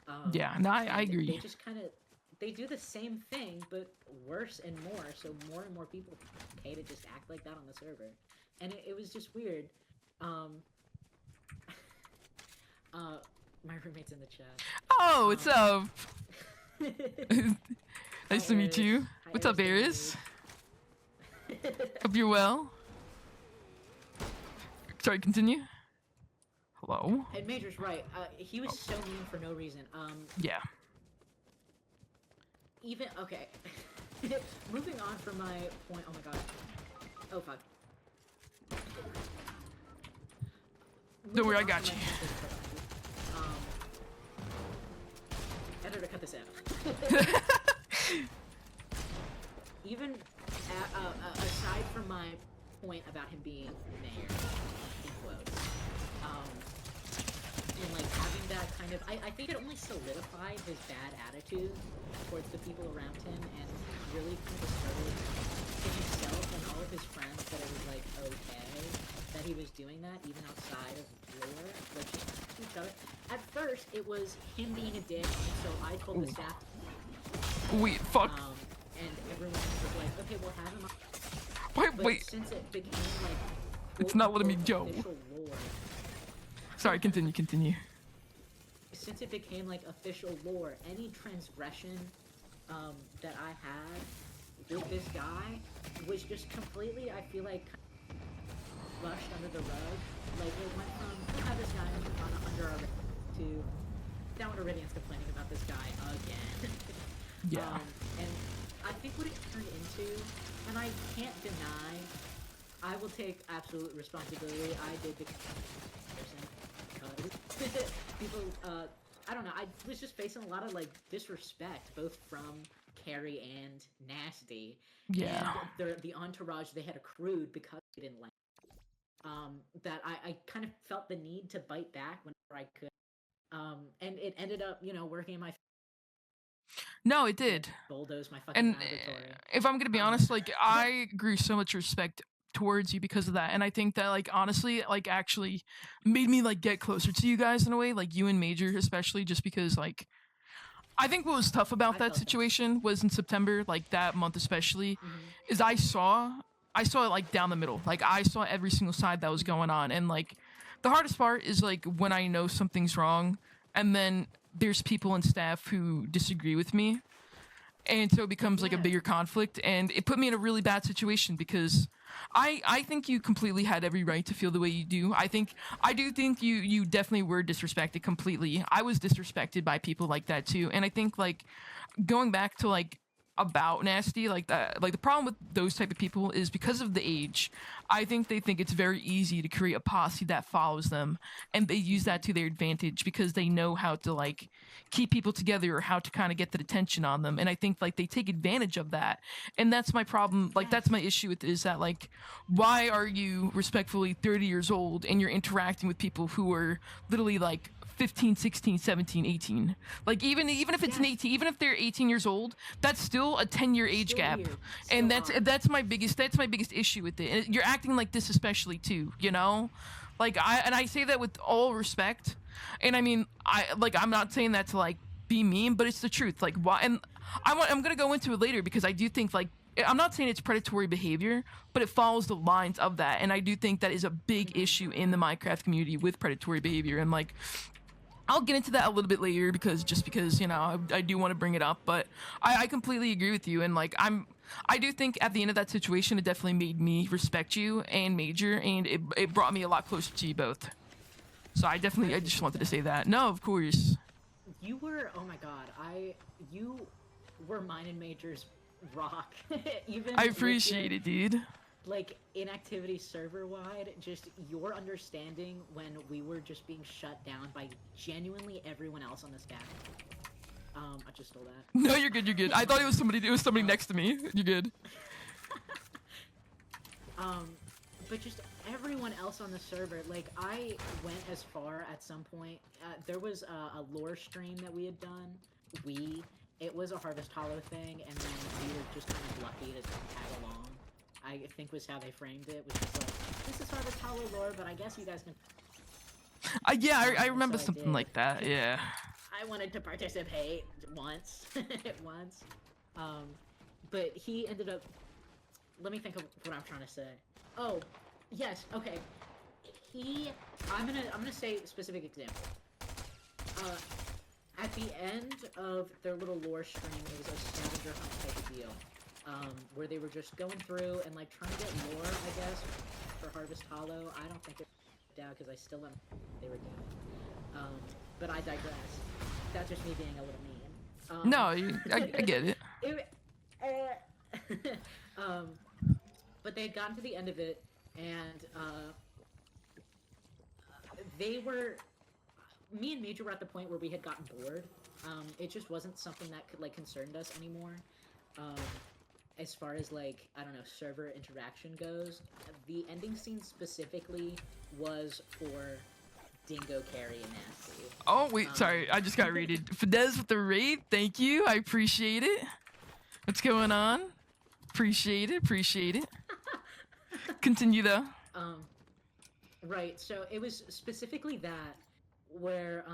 I agree. They just kind of they do the same thing but worse and more. So more and more people pay to just act like that on the server, and it was just weird. My roommate's in the chat. Oh, what's up? Nice to meet you. Hi, What's up, Eris? Hope you're well. Sorry, continue. Hello? And Major's right. He was so mean for no reason. Yeah. Even okay. Moving on from my point. Oh my god. Oh fuck. Don't worry, I got you. Editor, cut this out. Even aside from my point about him being mayor, in quotes. And like having that kind of, I think it only solidified his bad attitude towards the people around him, and really kind of started to himself and all of his friends that it was like okay that he was doing that even outside of lore, like just to each other. At first, it was him being a dick, and so I told the staff. Wait, fuck. And everyone was like, okay, we'll have him on. Wait, But wait. since it became like It's not letting me go. official lore, Sorry, continue. since it became like official lore, any transgression that I had with this guy was just completely, I feel like, flushed under the rug. Like, it went from, we'll have this guy under our to, now Iridian's complaining about this guy again. Yeah. And I think what it turned into, and I can't deny, I will take absolute responsibility. I did the person. People, I don't know, I was just facing a lot of, like, disrespect, both from Carrie and Nasty. Yeah. And the entourage they had accrued because they didn't like that I kind of felt the need to bite back whenever I could. And it ended up, working in my No, it did. bulldoze my fucking And laboratory. if I'm gonna be honest, like I grew so much respect towards you because of that, and I think that like honestly, like actually made me like get closer to you guys in a way, like you and Major especially, just because like I think what was tough about I that felt that. situation was in September, like that month especially, is I saw it like down the middle, like I saw every single side that was going on, and like the hardest part is like when I know something's wrong, and then there's people and staff who disagree with me, and so it becomes like a Yeah. bigger conflict, and it put me in a really bad situation because I think you completely had every right to feel the way you do. I do think you definitely were disrespected completely. I was disrespected by people like that too, and I think like going back to like about Nasty, like that, like the problem with those type of people is because of the age. I think they think it's very easy to create a posse that follows them, and they use that to their advantage because they know how to like keep people together or how to kind of get the attention on them. And I think like they take advantage of that, and that's my problem. Like that's my issue with it, is that like why are you respectfully 30 years old and you're interacting with people who are literally like 15, 16, 17, 18. Like even if it's an 18, even if they're 18 years old, that's still a 10-year age Still gap. weird. And Still odd. that's my biggest issue with it. And you're acting like this especially too, you know? Like I say that with all respect. And I mean, I'm not saying that to like be mean, but it's the truth. Like why, and I'm going to go into it later because I do think like I'm not saying it's predatory behavior, but it follows the lines of that. And I do think that is a big issue in the Minecraft community with predatory behavior. And like I'll get into that a little bit later because I do want to bring it up, but I completely agree with you, and like I do think at the end of that situation it definitely made me respect you and Major, and it brought me a lot closer to you both. So I just wanted to say that. No, of course. You were, oh my god, you were mine and Major's rock. Even I with appreciate your, it, dude. like, inactivity server-wide, just your understanding when we were just being shut down by genuinely everyone else on the staff. I just stole that. No, you're good. You're good. I thought it was somebody next to me. You're good. But just everyone else on the server, like, I went as far at some point. There was a lore stream that we had done. It was a Harvest Hollow thing, and then we were just kind of lucky to tag along. I think was how they framed it, was just like, this is Harvest Hollow lore, but I guess you guys can... I remember So I something did. like that. Yeah. I wanted to participate once. once. But he ended up... Let me think of what I'm trying to say. Oh, yes, okay. I'm gonna say a specific example. At the end of their little lore stream, it was a scavenger hunt type of deal. Where they were just going through and like trying to get lore, I guess, for Harvest Hollow. I don't think it's down because I still don't they were down. But I digress. That's just me being a little mean. No, I get it. But they had gotten to the end of it, and me and Major were at the point where we had gotten bored. It just wasn't something that could like concerned us anymore. As far as like, I don't know, server interaction goes, the ending scene specifically was for Dingo, Carrie, and Nasty. Oh wait, sorry, I just got raided. Fidesz with the raid, thank you, I appreciate it. What's going on? Appreciate it. Continue though. Right, so it was specifically that, where,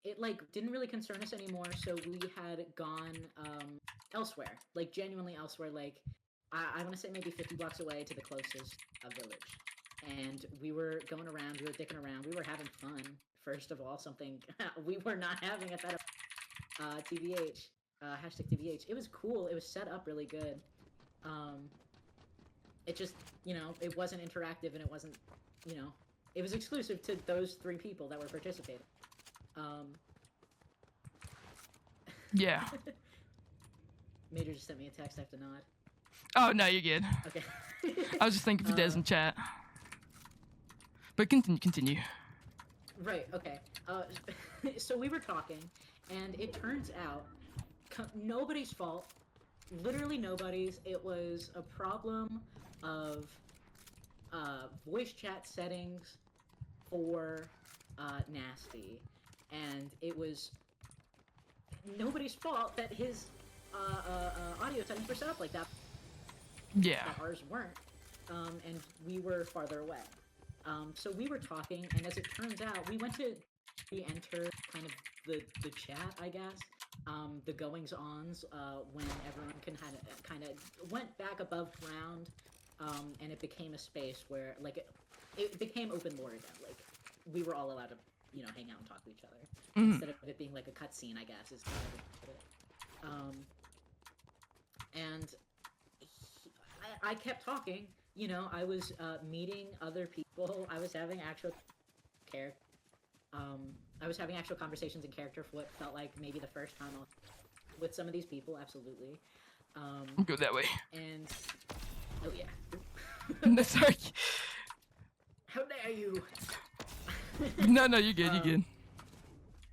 it like didn't really concern us anymore, so we had gone elsewhere, like genuinely elsewhere, like I want to say maybe 50 blocks away to the closest village. And we were going around, we were dicking around, we were having fun. First of all, something we were not having at that TVH, hashtag TVH. It was cool, it was set up really good. It just, you know, it wasn't interactive and it wasn't, you know, it was exclusive to those 3 people that were participating. Yeah. Major just sent me a text, I have to nod. Oh, no, you're good. Okay. I was just thinking for Des in chat. But continue. Right, okay. So we were talking, and it turns out nobody's fault. Literally nobody's. It was a problem of voice chat settings for Nasty. And it was nobody's fault that his audio settings were set up like that. Yeah. That ours weren't. And we were farther away. So we were talking, and as it turns out, we went to re-enter kind of the chat, I guess. The goings-ons, when everyone kind of went back above ground, and it became a space where, like, it became open lore again. Like, we were all allowed to, you know, hang out and talk to each other. Mm-hmm. Instead of it being like a cutscene, I guess, is how I would put it. And I kept talking. You know, I was meeting other people. I was having actual I was having actual conversations in character for what felt like maybe the first time with some of these people. Absolutely. Go that way. And oh yeah. No, sorry. How dare you? No, you're good. You're good.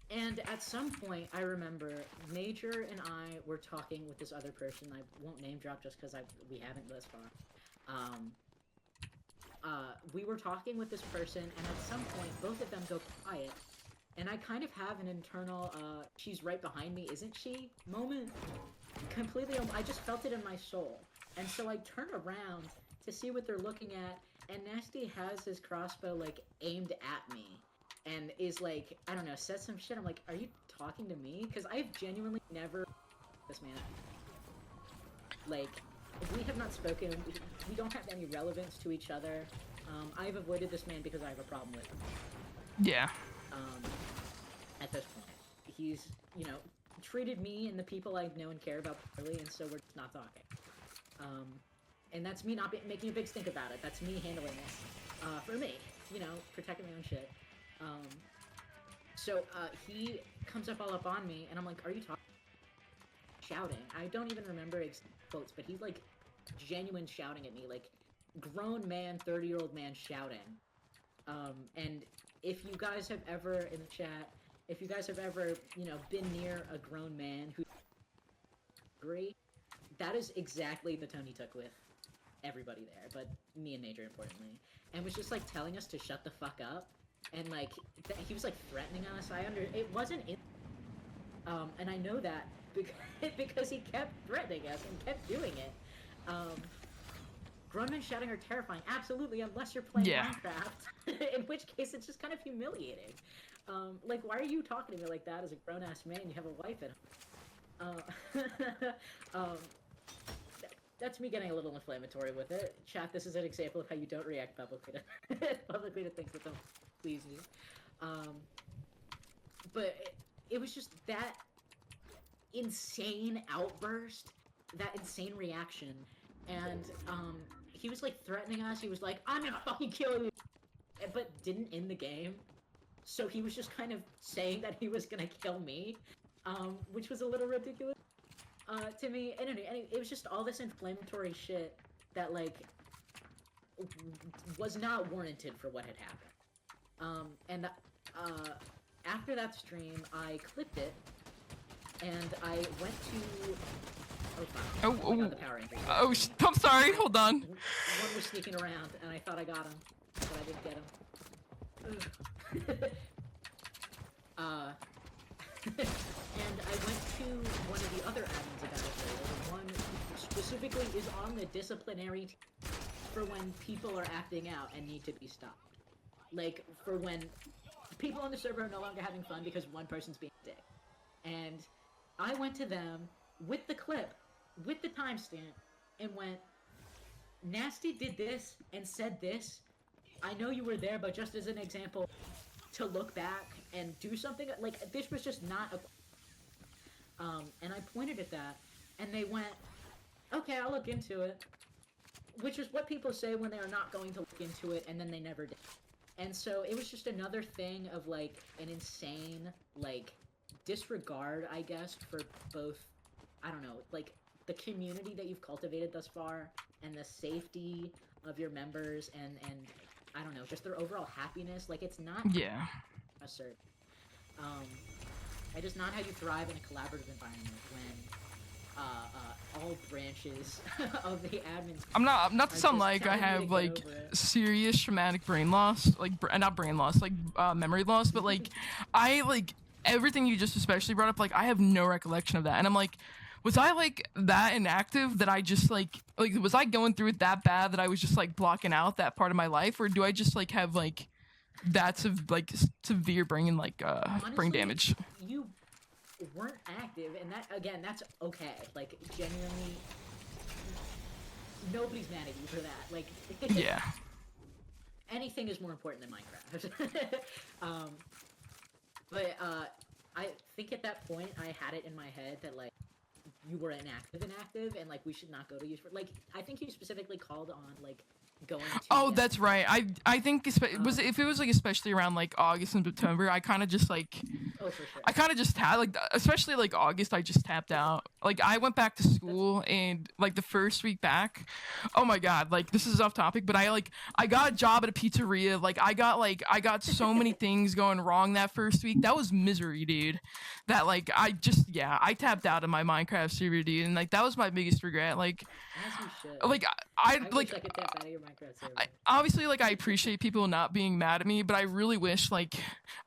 And at some point, I remember Major and I were talking with this other person. I won't name drop just because we haven't thus far. We were talking with this person, and at some point, both of them go quiet. And I kind of have an internal, she's right behind me, isn't she? moment. Completely, I just felt it in my soul. And so I turn around to see what they're looking at, and Nasty has his crossbow, like, aimed at me. And is like, I don't know, says some shit. I'm like, are you talking to me? Because I've genuinely never this man. Like, we have not spoken. We don't have any relevance to each other. I've avoided this man because I have a problem with him. Yeah. At this point, he's, you know, treated me and the people I know and care about poorly, and so we're just not talking. And that's me not making a big stink about it. That's me handling it. For me, you know, protecting my own shit. So he comes up all up on me, and I'm like, are you talking? Shouting. I don't even remember quotes, but he's like genuine shouting at me, like grown man, 30-year-old man shouting. And if you guys have ever, in the chat, if you guys have ever, you know, been near a grown man who agree, that is exactly the tone he took with everybody there, but me and Major importantly, and was just like telling us to shut the fuck up. And, like, he was, like, threatening us. It wasn't in... and I know that because he kept threatening us and kept doing it. Grown men shouting are terrifying. Absolutely, unless you're playing Minecraft. In which case, it's just kind of humiliating. Like, why are you talking to me like that as a grown-ass man? You have a wife at home. That's me getting a little inflammatory with it. Chat, this is an example of how you don't react publicly to things that don't please you. But it was just that insane outburst, that insane reaction, and he was like threatening us. He was like, I'm gonna fucking kill you, but didn't end the game. So he was just kind of saying that he was gonna kill me, which was a little ridiculous to me. And it was just all this inflammatory shit that, like, was not warranted for what had happened. And after that stream, I clipped it, and I went to... Oh, fuck. I got the Power Rangers. Oh, I'm sorry, hold on. One was sneaking around, and I thought I got him, but I didn't get him. And I went to one of the other admins about it later. The one who specifically is on the disciplinary team for when people are acting out and need to be stopped. Like, for when people on the server are no longer having fun because one person's being a dick. And I went to them with the clip, with the timestamp, and went, Nasty did this and said this. I know you were there, but just as an example, to look back and do something, like, this was just not a... and I pointed at that, and they went, okay, I'll look into it. Which is what people say when they are not going to look into it, and then they never did. And so it was just another thing of, like, an insane, like, disregard, I guess, for both, I don't know, like, the community that you've cultivated thus far, and the safety of your members, and I don't know, just their overall happiness. Like, it's not... Yeah. Assert. It is not how you thrive in a collaborative environment when all branches of the admin. I'm not to sound like I have like serious traumatic brain loss, like not brain loss, like memory loss, but like I like everything you just especially brought up. Like I have no recollection of that, and I'm like, was I like that inactive that I just like was I going through it that bad that I was just like blocking out that part of my life, or do I just like have like that's of like severe brain like Honestly, brain damage? You weren't active, and that again, that's okay. Like genuinely, nobody's mad at you for that. Like, yeah, anything is more important than Minecraft. But I think at that point I had it in my head that like you were inactive, and like we should not go to use for like I think you specifically called on like going to oh that's right. I think was if it was like especially around like August and September, I kind of just like oh for sure. I kind of just had like especially like August I just tapped out. Like I went back to school and like the first week back, oh my god, like this is off topic, but I got a job at a pizzeria. Like I got so many things going wrong that first week. That was misery, dude. That like I tapped out of my Minecraft server, dude, and like that was my biggest regret. Like As you should. like I like wish I could tap out of your Minecraft server. obviously like I appreciate people not being mad at me, but I really wish like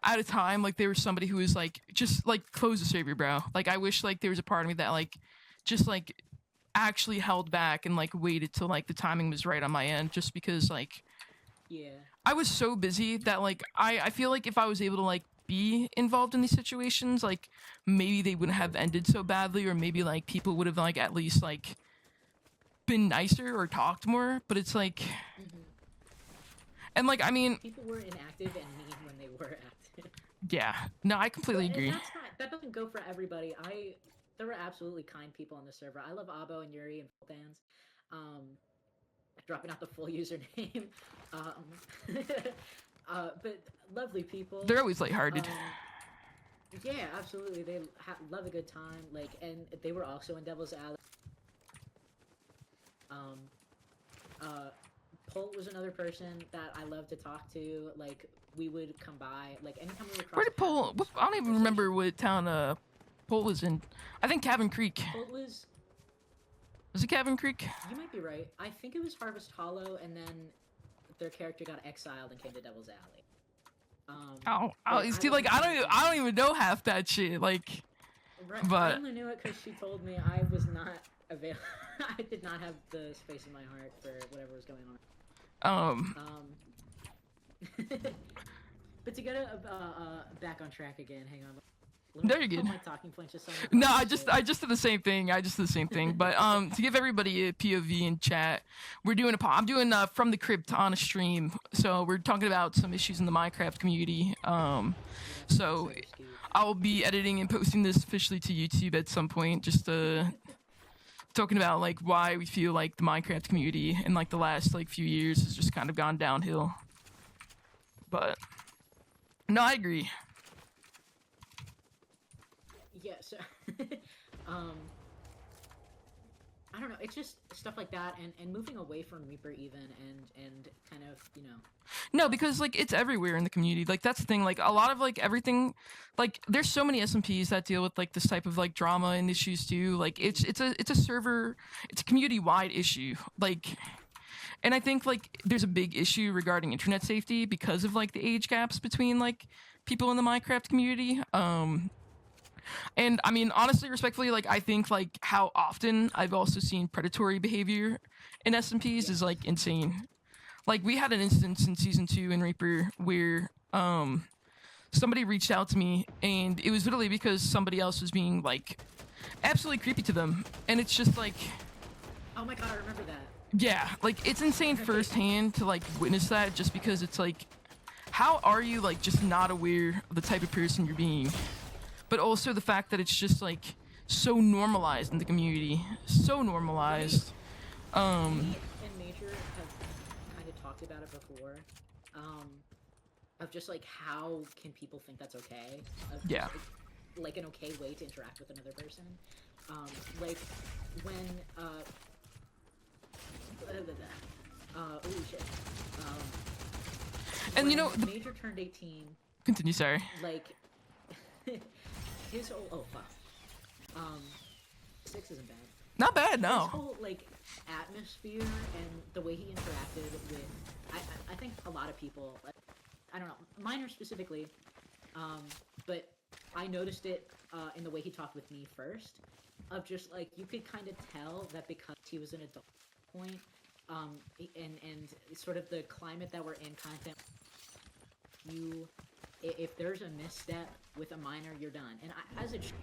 at a time like there was somebody who was like just like close the server, bro. Like I wish like there was a part of me that like just like actually held back and like waited till like the timing was right on my end, just because like Yeah. I was so busy that like I feel like if I was able to like be involved in these situations, like maybe they wouldn't have ended so badly, or maybe like people would have like at least like been nicer or talked more. But it's like and like I mean People were inactive and mean when they were active. yeah, no, I completely And agree. that doesn't go for everybody. There were absolutely kind people on the server. I love Abo and Yuri and Fultans. Dropping out the full username. But lovely people. They're always lighthearted. Yeah, absolutely. They love a good time. Like, and they were also in Devil's Alley. Polt was another person that I love to talk to. Like, we would come by. Like, anytime we would cross Where did Polt? I don't even remember what town Polt was in. I think Cabin Creek. Polt was... Was it Cabin Creek? You might be right. I think it was Harvest Hollow, and then their character got exiled and came to Devil's Alley. See, like I don't even know half that shit. Like, right, but I only knew it because she told me I was not available. I did not have the space in my heart for whatever was going on. But to get back on track again, hang on. No, you're good. My talking points just no, I just did the same thing. But to give everybody a POV in chat, I'm doing from the Crypt on a stream. So we're talking about some issues in the Minecraft community. So I'll be editing and posting this officially to YouTube at some point. Just talking about like why we feel like the Minecraft community in like the last like few years has just kind of gone downhill. But no, I agree. Yeah, so I don't know, it's just stuff like that, and moving away from Reaper even, and kind of, you know. No, because like it's everywhere in the community. Like that's the thing. Like a lot of like everything, like there's so many SMPs that deal with like this type of like drama and issues too. Like it's a community wide issue. Like, and I think like there's a big issue regarding internet safety because of like the age gaps between like people in the Minecraft community. And I mean, honestly, respectfully, like I think like how often I've also seen predatory behavior in SMPs is like insane. Like we had an instance in season 2 in Reaper where somebody reached out to me, and it was literally because somebody else was being like absolutely creepy to them, and it's just like, Oh my god, I remember that. yeah, like it's insane firsthand to like witness that, just because it's like, how are you like just not aware of the type of person you're being, but also the fact that it's just like so normalized in the community, so normalized. Me and Major have kind of talked about it before, of just like how can people think that's okay? Of just, Yeah. like an okay way to interact with another person. Like when holy shit. And you know, when Major turned 18, continue. Sorry. like his whole fuck. 6 isn't bad. Not bad. His No. whole like atmosphere and the way he interacted with, I think a lot of people, like, I don't know, minors specifically, but I noticed it in the way he talked with me first, of just like you could kind of tell that because he was an adult at that point, and sort of the climate that we're in, content, if there's a misstep with a minor, you're done. And as it should,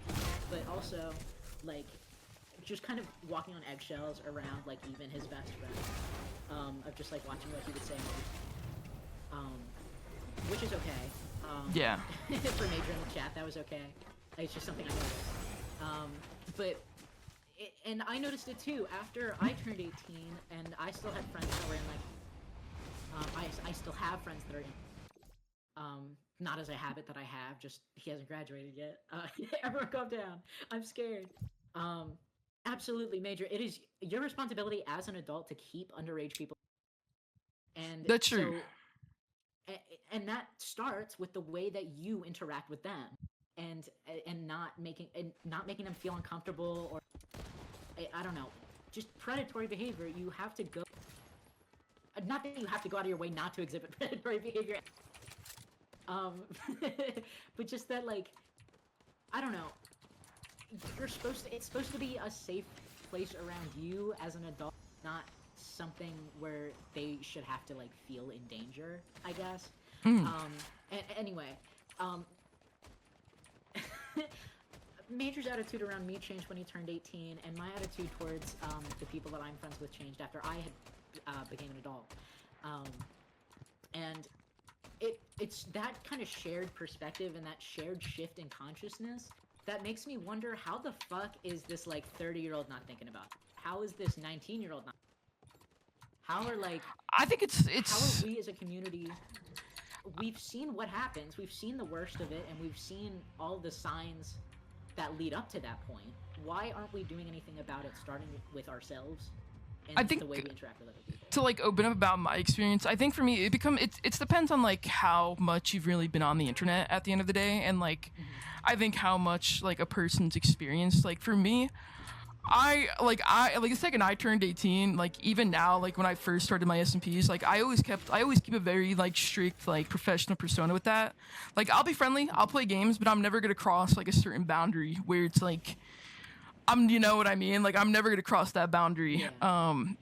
but also like just kind of walking on eggshells around like even his best friend, of just like watching what he would say, which is okay. Yeah. For Major in the chat, that was okay. It's just something I noticed. And I noticed it too after I turned 18, and I still had friends that were in like, I still have friends that are in, not as a habit that I have, just he hasn't graduated yet. Everyone calm down. I'm scared. Absolutely, Major. It is your responsibility as an adult to keep underage people. And That's true. and that starts with the way that you interact with them, and not making them feel uncomfortable, or I don't know, just predatory behavior. You have to go. Not that you have to go out of your way not to exhibit predatory behavior. But just that, like, I don't know. It's supposed to be a safe place around you as an adult, not something where they should have to like feel in danger, I guess. Anyway, Major's attitude around me changed when he turned 18, and my attitude towards the people that I'm friends with changed after I had became an adult. And it's that kind of shared perspective and that shared shift in consciousness that makes me wonder, how the fuck is this like 30-year-old not thinking about it? How is this 19-year-old not? How are like? I think it's. How are we as a community? We've seen what happens. We've seen the worst of it, and we've seen all the signs that lead up to that point. Why aren't we doing anything about it, starting with ourselves and I think the way we interact with other people? To like open up about my experience, I think for me it depends on like how much you've really been on the internet at the end of the day, and like I think how much like a person's experienced. Like for me, I the second I turned 18, like even now, like when I first started my SMPs, like I always keep a very like strict like professional persona with that. Like I'll be friendly, I'll play games, but I'm never gonna cross like a certain boundary where it's like you know what I mean? Like I'm never gonna cross that boundary. Yeah. I'm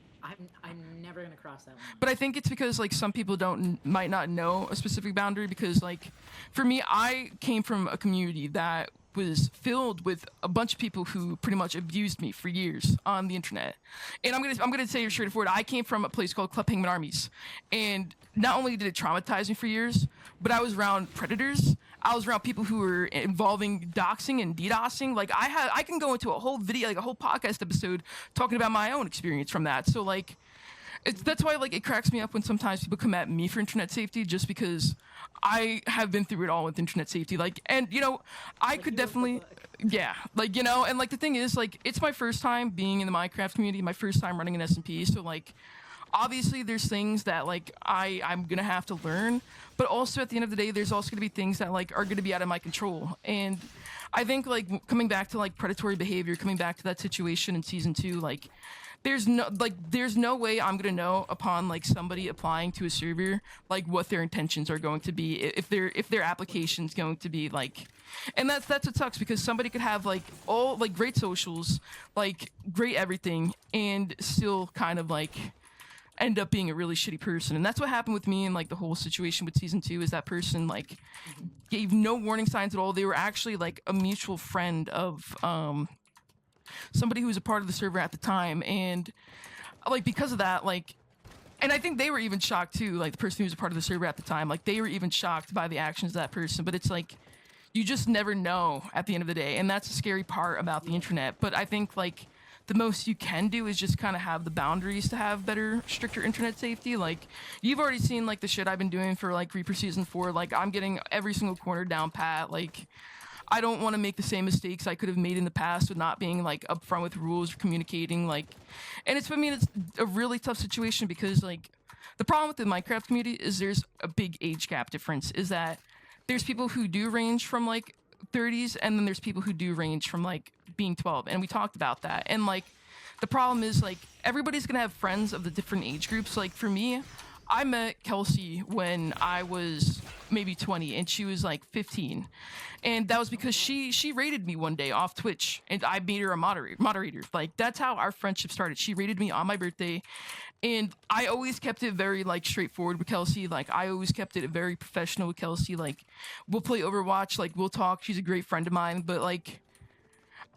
never gonna cross that one. But I think it's because like some people might not know a specific boundary, because like for me, I came from a community that was filled with a bunch of people who pretty much abused me for years on the internet. And I'm gonna say straight forward, I came from a place called Club Penguin Armies, and not only did it traumatize me for years, but I was around predators. I was around people who were involving doxing and DDoSing. Like I can go into a whole video, like a whole podcast episode talking about my own experience from that. So like, that's why like it cracks me up when sometimes people come at me for internet safety, just because I have been through it all with internet safety. Like, and you know, I could definitely, yeah, like, you know, and like the thing is, like, it's my first time being in the Minecraft community, my first time running an SMP, so like, obviously there's things that like I'm gonna have to learn, but also at the end of the day, there's also gonna be things that like are gonna be out of my control. And I think like coming back to like predatory behavior, coming back to that situation in season 2, like there's no way I'm gonna know upon like somebody applying to a server like what their intentions are going to be, if their application's going to be like, and that's what sucks, because somebody could have like all like great socials, like great everything, and still kind of like end up being a really shitty person. And that's what happened with me and like the whole situation with season 2 is that person like gave no warning signs at all. They were actually like a mutual friend of somebody who was a part of the server at the time, and like because of that, like, and I think they were even shocked too, like the person who was a part of the server at the time, like they were even shocked by the actions of that person. But it's like you just never know at the end of the day, and that's the scary part about the internet. But I think like the most you can do is just kind of have the boundaries to have better, stricter internet safety. Like you've already seen like the shit I've been doing for like Reaper season 4. Like I'm getting every single corner down pat. Like I don't want to make the same mistakes I could have made in the past with not being like upfront with rules or communicating. Like, and it's, I mean, it's a really tough situation because like the problem with the Minecraft community is there's a big age gap difference. Is that there's people who do range from like 30s, and then there's people who do range from like being 12, and we talked about that. And like the problem is like everybody's gonna have friends of the different age groups. Like for me, I met Kelsey when I was maybe 20 and she was like 15, and that was because she rated me one day off Twitch and I made her a moderator. Like that's how our friendship started. She rated me on my birthday, and I always kept it very like straightforward with Kelsey. Like I always kept it very professional with Kelsey. Like we'll play Overwatch, like we'll talk. She's a great friend of mine, but like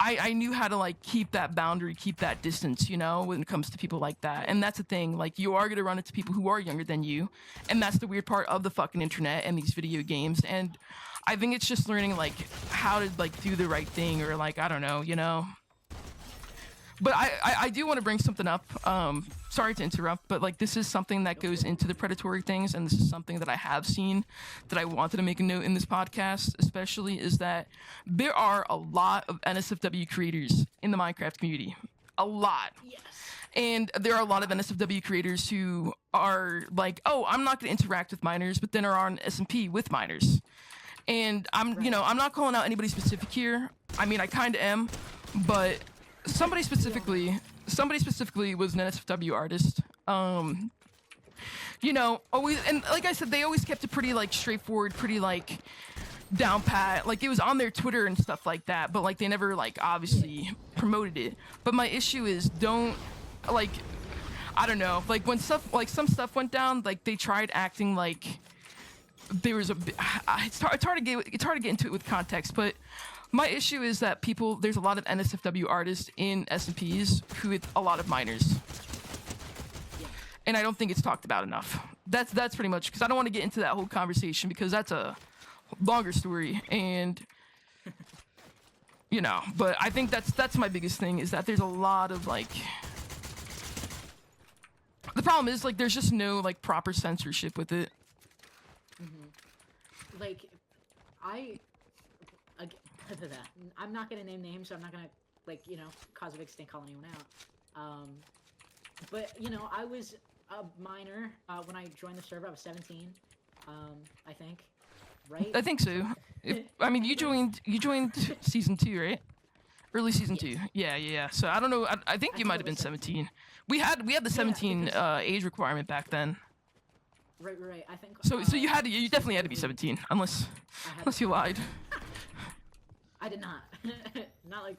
I knew how to like keep that boundary, keep that distance, you know, when it comes to people like that. And that's the thing, like you are gonna run into people who are younger than you, and that's the weird part of the fucking internet and these video games. And I think it's just learning like how to like do the right thing, or like I don't know, you know. But I do want to bring something up. Sorry to interrupt, but like this is something that goes into the predatory things, and this is something that I have seen that I wanted to make a note in this podcast, especially, is that there are a lot of NSFW creators in the Minecraft community. A lot. Yes. And there are a lot of NSFW creators who are like, oh, I'm not going to interact with minors, but then are on SMP with minors. And I'm, you know, I'm not calling out anybody specific here. I mean, I kind of am, but somebody specifically was an NSFW artist. You know, always, and like I said, they always kept it pretty like straightforward, pretty like down pat. Like it was on their Twitter and stuff like that, but like they never like obviously promoted it. But my issue is don't like, I don't know, like when stuff like some stuff went down, like they tried acting like there was a it's hard to get into it with context, but my issue is that there's a lot of NSFW artists in SMPs who hit a lot of minors. And I don't think it's talked about enough. That's pretty much, because I don't want to get into that whole conversation because that's a longer story, and you know, but I think that's my biggest thing, is that there's a lot of like, the problem is like there's just no like proper censorship with it. Like I'm not gonna name names, so I'm not gonna like, you know, cause a big stink, call anyone out. But you know, I was a minor when I joined the server. I was 17, I think, right? I think so. I mean, you joined season 2, right? Early season 2. Yeah. So I don't know. I think you might have been 17. We had the 17 age requirement back then. Right. I think. So you definitely had to be 17, unless you lied. I did not. Not like.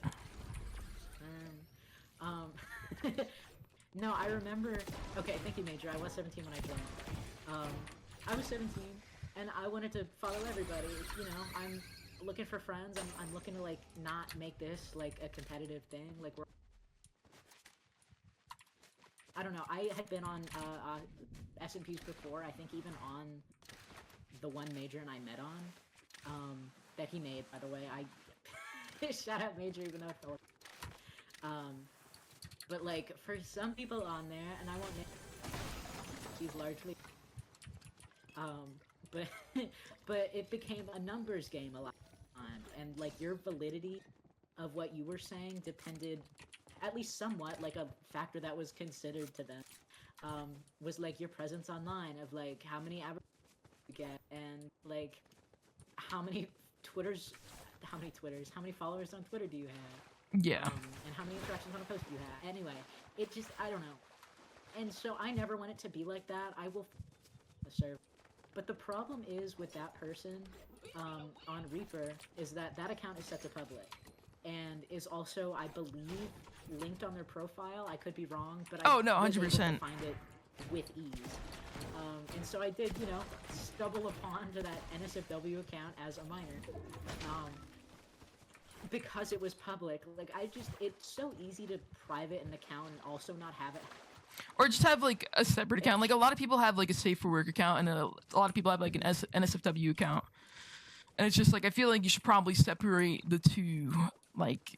No, I remember. Okay, thank you, Major. I was 17 when I joined. I was 17, and I wanted to follow everybody. You know, I'm looking for friends. I'm looking to like not make this like a competitive thing. Like I don't know. I had been on SMPs before. I think even on the one Major and I met on. That he made, by the way. I shout out Major, even though it fell. But like for some people on there, and I won't name, she's largely, but it became a numbers game a lot of time, and like your validity of what you were saying depended, at least somewhat, like a factor that was considered to them, was like your presence online, of like how many average you get, and like how many followers on Twitter do you have? Yeah. And how many interactions on a post do you have? Anyway, it just, I don't know. And so I never want it to be like that. I will the server. But the problem is with that person on Reaper is that account is set to public. And is also, I believe, linked on their profile. I could be wrong, but I no, 100%. was able to find it with ease. And so I did, stumble upon to that NSFW account as a minor. Because it was public. Like, it's so easy to private an account and also not have it. Or just have like a separate account. Like a lot of people have like a safe for work account, and a lot of people have like an NSFW account. And it's just like I feel like you should probably separate the two. Like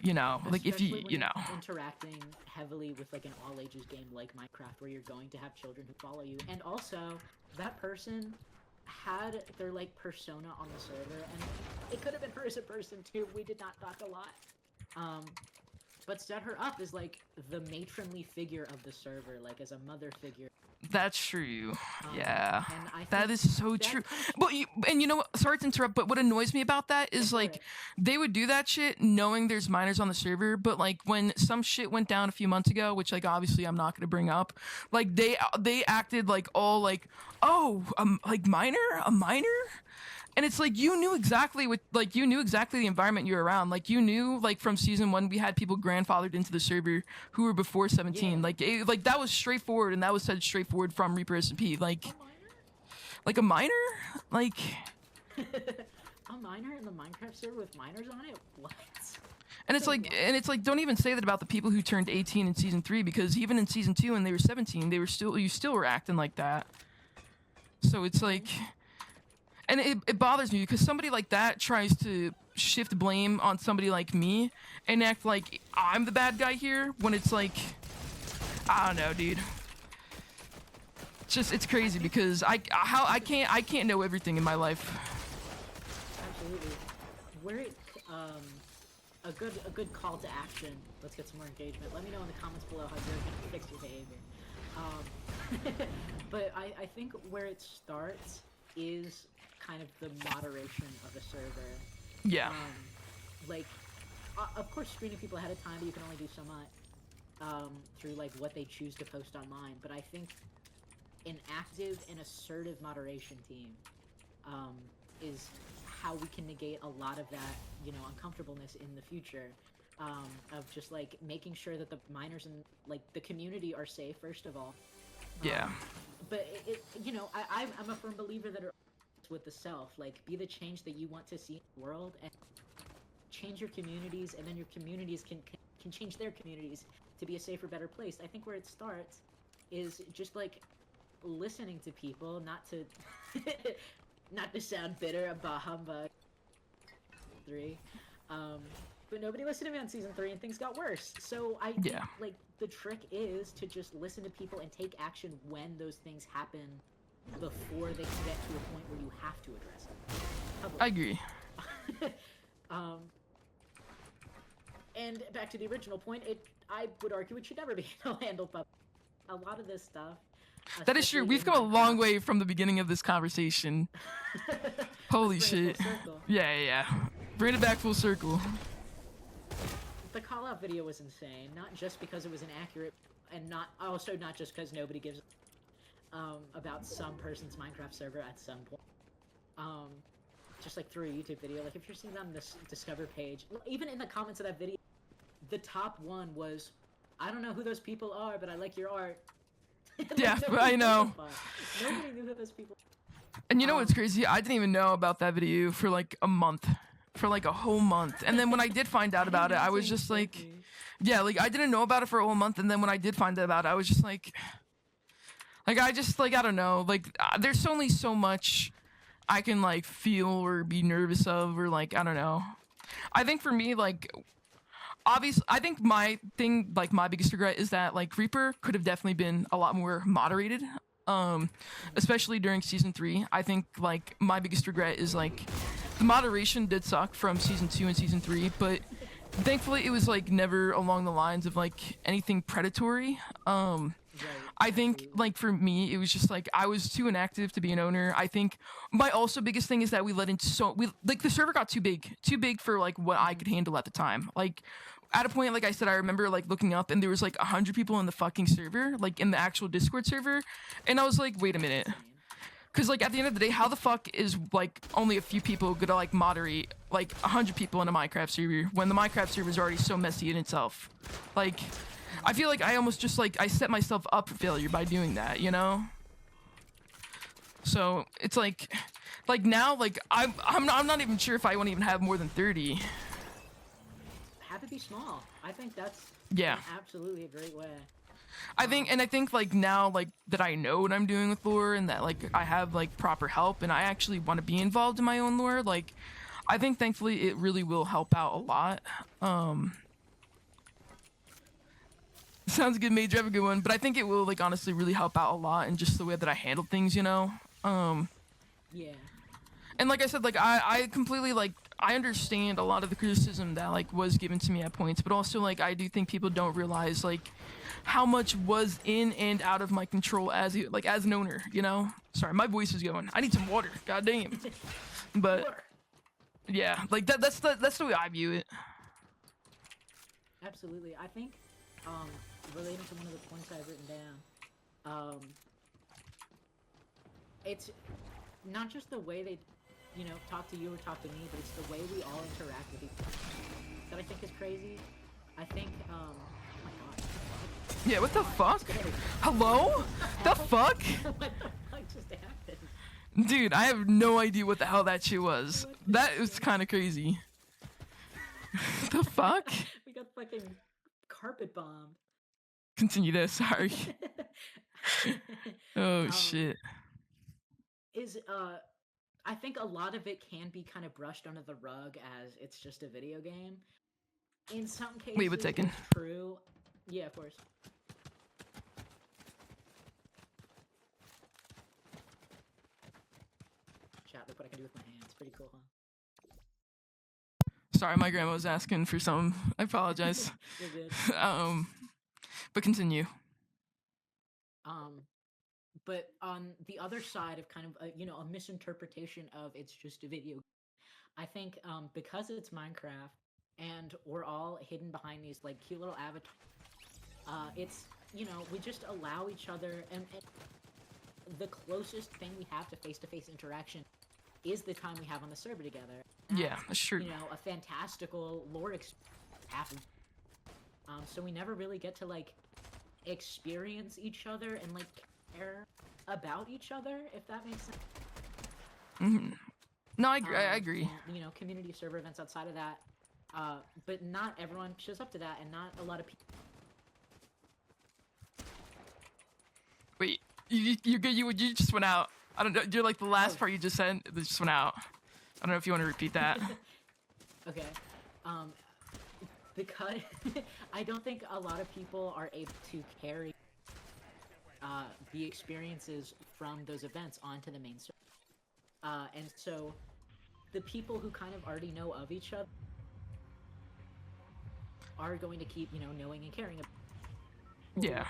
like if you interacting heavily with like an all ages game like Minecraft, where you're going to have children who follow you, and also that person had their like persona on the server, and it could have been her as a person too. We did not talk a lot. But set her up as like the matronly figure of the server, like as a mother figure. That's true. Yeah, and that is so true. But sorry to interrupt, but what annoys me about that is like they would do that shit knowing there's minors on the server, but like when some shit went down a few months ago, which like obviously I'm not gonna bring up, like they acted like all like, oh, like a minor. And it's like you knew exactly the environment you were around. Like you knew like from season 1 we had people grandfathered into the server who were before 17. Yeah. Like that was straightforward, and that was said straightforward from Reaper SMP. Like a minor? Like a minor in the Minecraft server with minors on it? What? And it's like don't even say that about the people who turned 18 in season 3, because even in season 2 when they were 17, you still were acting like that. So it's like, and it bothers me because somebody like that tries to shift blame on somebody like me and act like I'm the bad guy here, when it's like, I don't know, dude. It's crazy because I can't know everything in my life. Absolutely. A good call to action. Let's get some more engagement. Let me know in the comments below how you're gonna fix your behavior. But I think where it starts is kind of the moderation of a server. Yeah. Of course, screening people ahead of time, but you can only do so much through like what they choose to post online. But I think an active and assertive moderation team is how we can negate a lot of that, uncomfortableness in the future. Of just like making sure that the minors and like the community are safe first of all. Yeah. But I'm a firm believer that it's with the self, like be the change that you want to see in the world, and change your communities, and then your communities can change their communities to be a safer, better place. I think where it starts is just like listening to people, not to sound bitter about humbug 3. But nobody listened to me on season 3 and things got worse. So I think, like, the trick is to just listen to people and take action when those things happen before they can get to a point where you have to address it. I agree. And back to the original point, I would argue it should never be handled publicly. A lot of this stuff... That is true. We've come a long way from the beginning of this conversation. Holy shit. Yeah. Bring it back full circle. The call-out video was insane, not just because it was inaccurate, and not just because nobody gives about some person's Minecraft server at some point. Just like through a YouTube video, like if you're seeing it on this Discover page, even in the comments of that video, the top one was, I don't know who those people are, but I like your art. Yeah, I know. Nobody knew who those people were. And you know what's crazy? I didn't even know about that video for like a month. For like a whole month. And then when I did find out about it, I was just like, yeah, like I didn't know about it for a whole month. And then when I did find out about it, I was just like I don't know, like there's only so much I can like feel or be nervous of, or like, I don't know. I think for me, like, obviously, I think my thing, like my biggest regret is that like Reaper could have definitely been a lot more moderated. Especially during season 3. I think like my biggest regret is like the moderation did suck from season 2 and season 3, but thankfully it was like never along the lines of like anything predatory. I think like for me it was just like I was too inactive to be an owner. I think my also biggest thing is that we let in the server got too big for like what I could handle at the time. Like at a point, like I said, I remember like looking up and there was like 100 people in the fucking server, like in the actual Discord server, and I was like, wait a minute. Cause like at the end of the day, how the fuck is like only a few people gonna like moderate like 100 people in a Minecraft server when the Minecraft server is already so messy in itself? Like, I feel like I almost just like I set myself up for failure by doing that, you know? So it's like now, like I'm not even sure if I want to even have more than 30. Have it be small. I think that's Yeah. absolutely a great way. I think like now, like that I know what I'm doing with lore and that like I have like proper help and I actually want to be involved in my own lore, like I think thankfully it really will help out a lot. Sounds good, Major. Have a good one. But I think it will like honestly really help out a lot in just the way that I handle things, you know? Yeah. And like I said, like I completely like I understand a lot of the criticism that like was given to me at points, but also like I do think people don't realize like how much was in and out of my control as an owner, you know? Sorry, my voice is going. I need some water. God damn. But yeah, like that's the way I view it. Absolutely. I think relating to one of the points I've written down, it's not just the way they, you know, talk to you or talk to me, but it's the way we all interact with each other that I think is crazy. I think, oh my god. Yeah, what the fuck? Hello? The fuck? What the fuck just happened? Dude, I have no idea what the hell that shit was. That was kind of crazy. The fuck? We got fucking carpet bombed. Continue this, sorry. Oh shit. I think a lot of it can be kind of brushed under the rug as it's just a video game. In some cases, wait 1 second. It's true. Yeah, of course. Chat, look what I can do with my hands. Pretty cool, huh? Sorry, my grandma was asking for some. I apologize. You're good. But continue. But on the other side of kind of you know, a misinterpretation of it's just a video game, I think because it's Minecraft and we're all hidden behind these like cute little avatars, it's, you know, we just allow each other, and the closest thing we have to face-to-face interaction is the time we have on the server together. Yeah, that's true. You know, a fantastical lore experience. So we never really get to like experience each other and like care about each other, if that makes sense. Mm-hmm. No, I agree. And, you know, community server events outside of that, but not everyone shows up to that, and not a lot of people. Wait, you just went out. I don't know. You're like the last part you just said. It just went out. I don't know if you want to repeat that. Okay. Because I don't think a lot of people are able to carry the experiences from those events onto the main server. And so the people who kind of already know of each other are going to keep, you know, knowing and caring about. Yeah.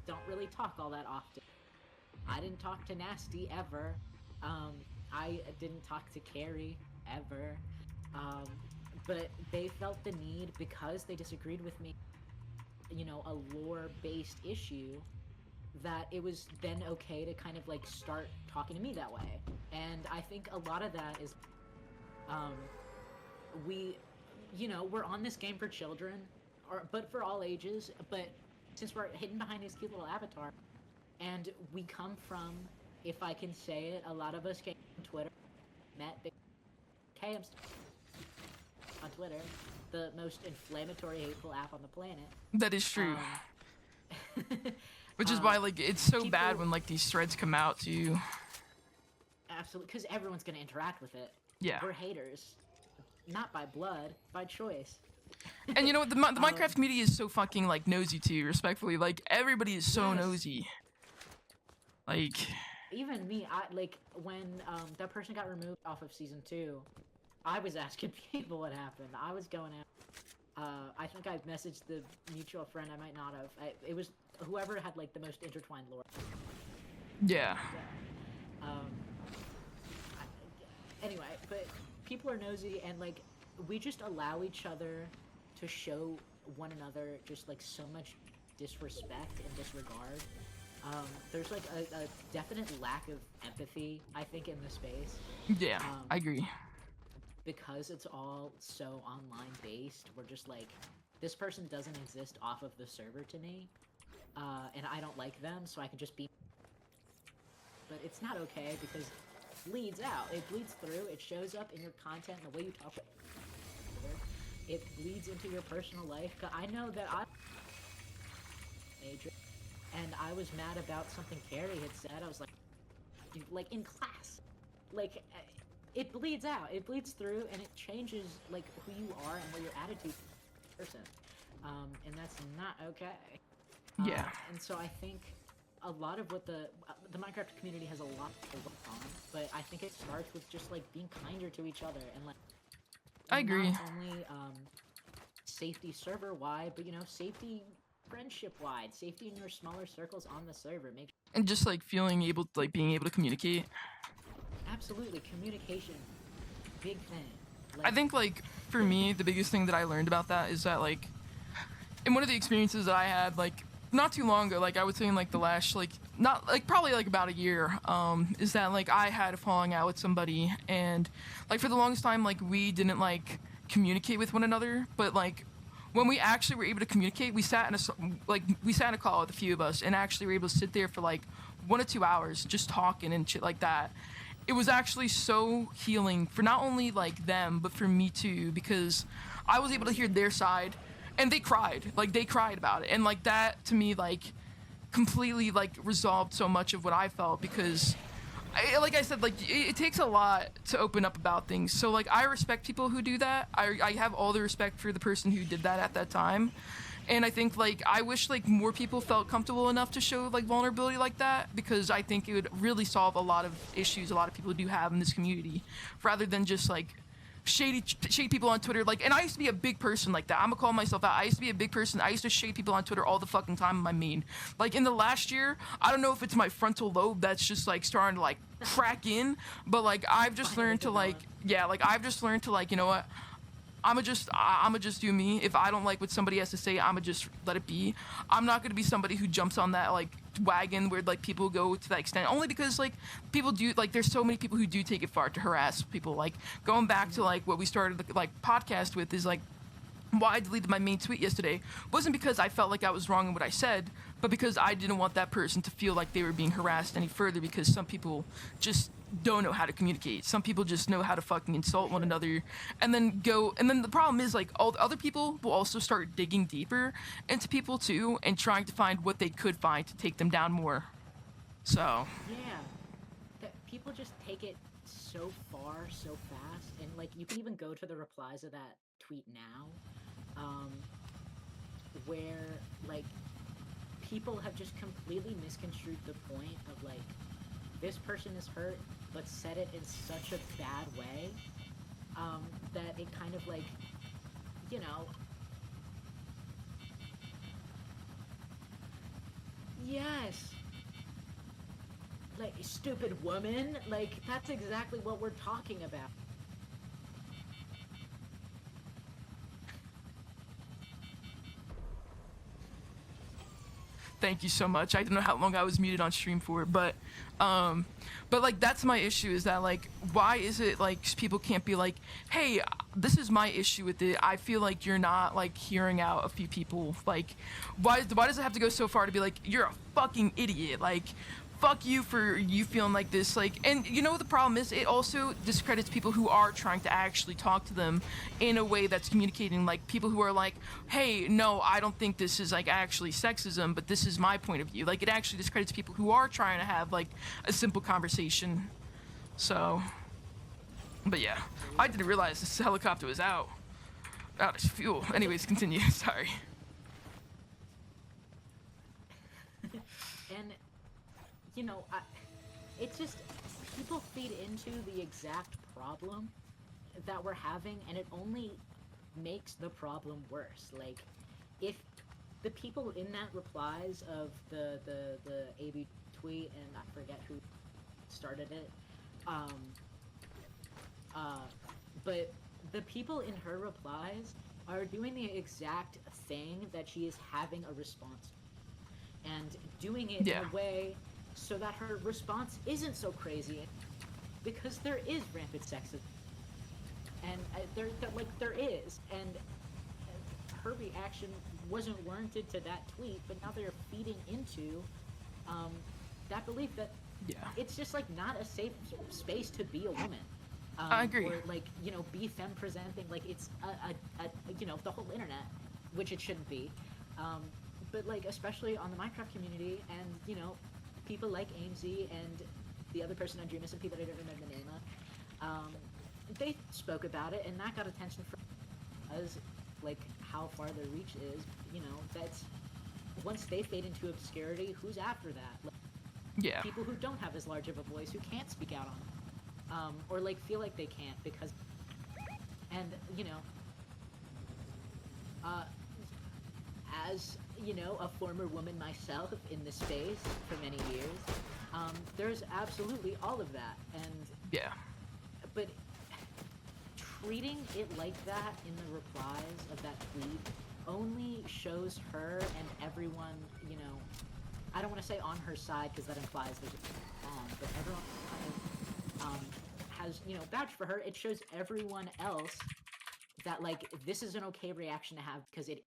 Don't really talk all that often. I didn't talk to Nasty ever. I didn't talk to Carrie ever. But they felt the need, because they disagreed with me, you know, a lore-based issue, that it was then okay to kind of like start talking to me that way. And I think a lot of that is, we, you know, we're on this game for children, but for all ages, but since we're hidden behind these cute little avatars, and we come from, if I can say it, a lot of us came from Twitter, met big KMs on Twitter, the most inflammatory, hateful app on the planet. That is true. Which is why, like, it's so bad when, like, these threads come out to you. Absolutely, because everyone's gonna interact with it. Yeah. We're haters. Not by blood, by choice. And you know what? The Minecraft community is so fucking, like, nosy too, respectfully. Like, everybody is so nosy. Like... Even me, like, when that person got removed off of Season 2, I was asking people what happened. I was going out. I think I messaged the mutual friend. I might not have. It was whoever had like the most intertwined lore. Yeah. Anyway, but people are nosy, and like we just allow each other to show one another just like so much disrespect and disregard. There's like a definite lack of empathy, I think, in the space. Yeah, I agree. Because it's all so online based, we're just like, this person doesn't exist off of the server to me, and I don't like them, so I can just be. But it's not okay because it bleeds out. It bleeds through. It shows up in your content and the way you talk. It bleeds into your personal life. I know that I major, and I was mad about something Carrie had said. I was like in class, like it bleeds out. It bleeds through, and it changes like who you are and what your attitude is as a person. And that's not okay. Yeah. And so I think a lot of what the Minecraft community has a lot to work on, but I think it starts with just like being kinder to each other and like. I agree. Not only safety server wide, but safety friendship wide, safety in your smaller circles on the server. And just like being able to communicate. Absolutely, communication, big thing. I think like for me, the biggest thing that I learned about that is that like in one of the experiences that I had like not too long ago, like I would say in like the last like not like probably like about a year, is that like I had a falling out with somebody, and like for the longest time like we didn't like communicate with one another, but like when we actually were able to communicate, we sat in a call with a few of us and actually were able to sit there for like 1 to 2 hours just talking and shit like that. It was actually so healing for not only like them but for me too, because I was able to hear their side. And they cried about it, and like that to me like completely like resolved so much of what I felt, because like I said, like it takes a lot to open up about things. So like I respect people who do that. I have all the respect for the person who did that at that time, and I think like I wish like more people felt comfortable enough to show like vulnerability like that, because I think it would really solve a lot of issues a lot of people do have in this community, rather than just like shady people on Twitter. Like, and I used to be a big person like that. I'm gonna call myself out. I used to be a big person. I used to shade people on Twitter all the fucking time in my main. Like in the last year, I don't know if it's my frontal lobe that's just like starting to like crack in, but like I've just learned to like, yeah, like I've just learned to like, you know what? I'ma just do me. If I don't like what somebody has to say, I'ma just let it be. I'm not gonna be somebody who jumps on that like wagon where like people go to that extent, only because like people do like there's so many people who do take it far to harass people. Like going back to like what we started the like podcast with is like why I deleted my main tweet yesterday wasn't because I felt like I was wrong in what I said, but because I didn't want that person to feel like they were being harassed any further, because some people just don't know how to communicate. Some people just know how to fucking insult one another and then the problem is like all the other people will also start digging deeper into people too and trying to find what they could find to take them down more. So yeah, that people just take it so far so fast, and like you can even go to the replies of that tweet now, where like people have just completely misconstrued the point of like this person is hurt, but said it in such a bad way, that it kind of like, yes, like stupid woman, like that's exactly what we're talking about. thank you so much. I don't know how long I was muted on stream for, but like that's my issue, is that like why is it like people can't be like, hey, this is my issue with it. I feel like you're not like hearing out a few people. Like why does it have to go so far to be like you're a fucking idiot? Like fuck you for you feeling like this. Like, and you know what the problem is? It also discredits people who are trying to actually talk to them in a way that's communicating, like people who are like, hey, no, I don't think this is like actually sexism, but this is my point of view. Like it actually discredits people who are trying to have like a simple conversation. So, but yeah, I didn't realize this helicopter was out of fuel. Anyways, continue. Sorry. And it's just people feed into the exact problem that we're having, and it only makes the problem worse. Like, if the people in that replies of the AB tweet, and I forget who started it, but the people in her replies are doing the exact thing that she is having a response to, and doing it in a way so that her response isn't so crazy, because there is rampant sexism, and there is, and her reaction wasn't warranted to that tweet, but now they're feeding into that belief that it's just like not a safe space to be a woman. I agree. Or like, you know, be femme presenting. Like it's a you know, the whole internet, which it shouldn't be. But like especially on the Minecraft community, and you know, people like Amesy and the other person on Dream SMP that I don't remember the name of, they spoke about it, and that got attention from us, like how far their reach is. You know, that's once they fade into obscurity, who's after that? Like, people who don't have as large of a voice, who can't speak out on it, or like feel like they can't because, and you know, as you know, a former woman myself in the space for many years, there's absolutely all of that, and but treating it like that in the replies of that tweet only shows her and everyone, you know, I don't want to say on her side because that implies there's a wrong, but everyone has, you know, vouched for her. It shows everyone else that like this is an okay reaction to have because it,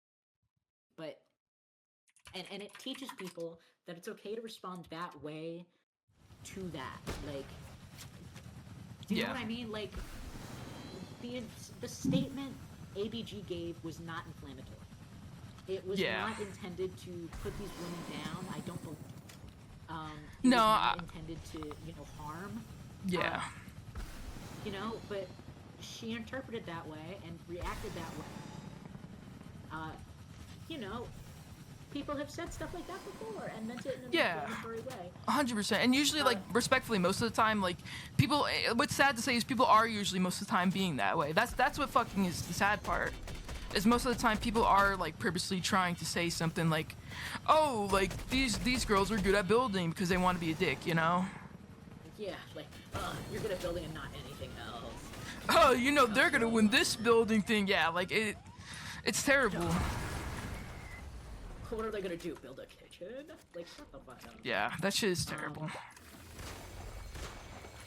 but and it teaches people that it's okay to respond that way to that. Like, do you know what I mean? Like, the statement ABG gave was not inflammatory. It was not intended to put these women down. I don't believe. It was not intended to, you know, harm. You know, but she interpreted that way and reacted that way. You know, people have said stuff like that before and meant it in an inflammatory way. 100%. And usually, like, respectfully, most of the time, like, people, what's sad to say is people are usually most of the time being that way. That's what fucking is the sad part. Is most of the time people are, like, purposely trying to say something like, oh, like, these girls are good at building because they want to be a dick, you know? Yeah, like, you're good at building and not anything else. Oh, you know, they're gonna win this building thing. Yeah, like, it's terrible. What are they gonna do? Build a kitchen? Like, shut the fuck up. Yeah, that shit is terrible.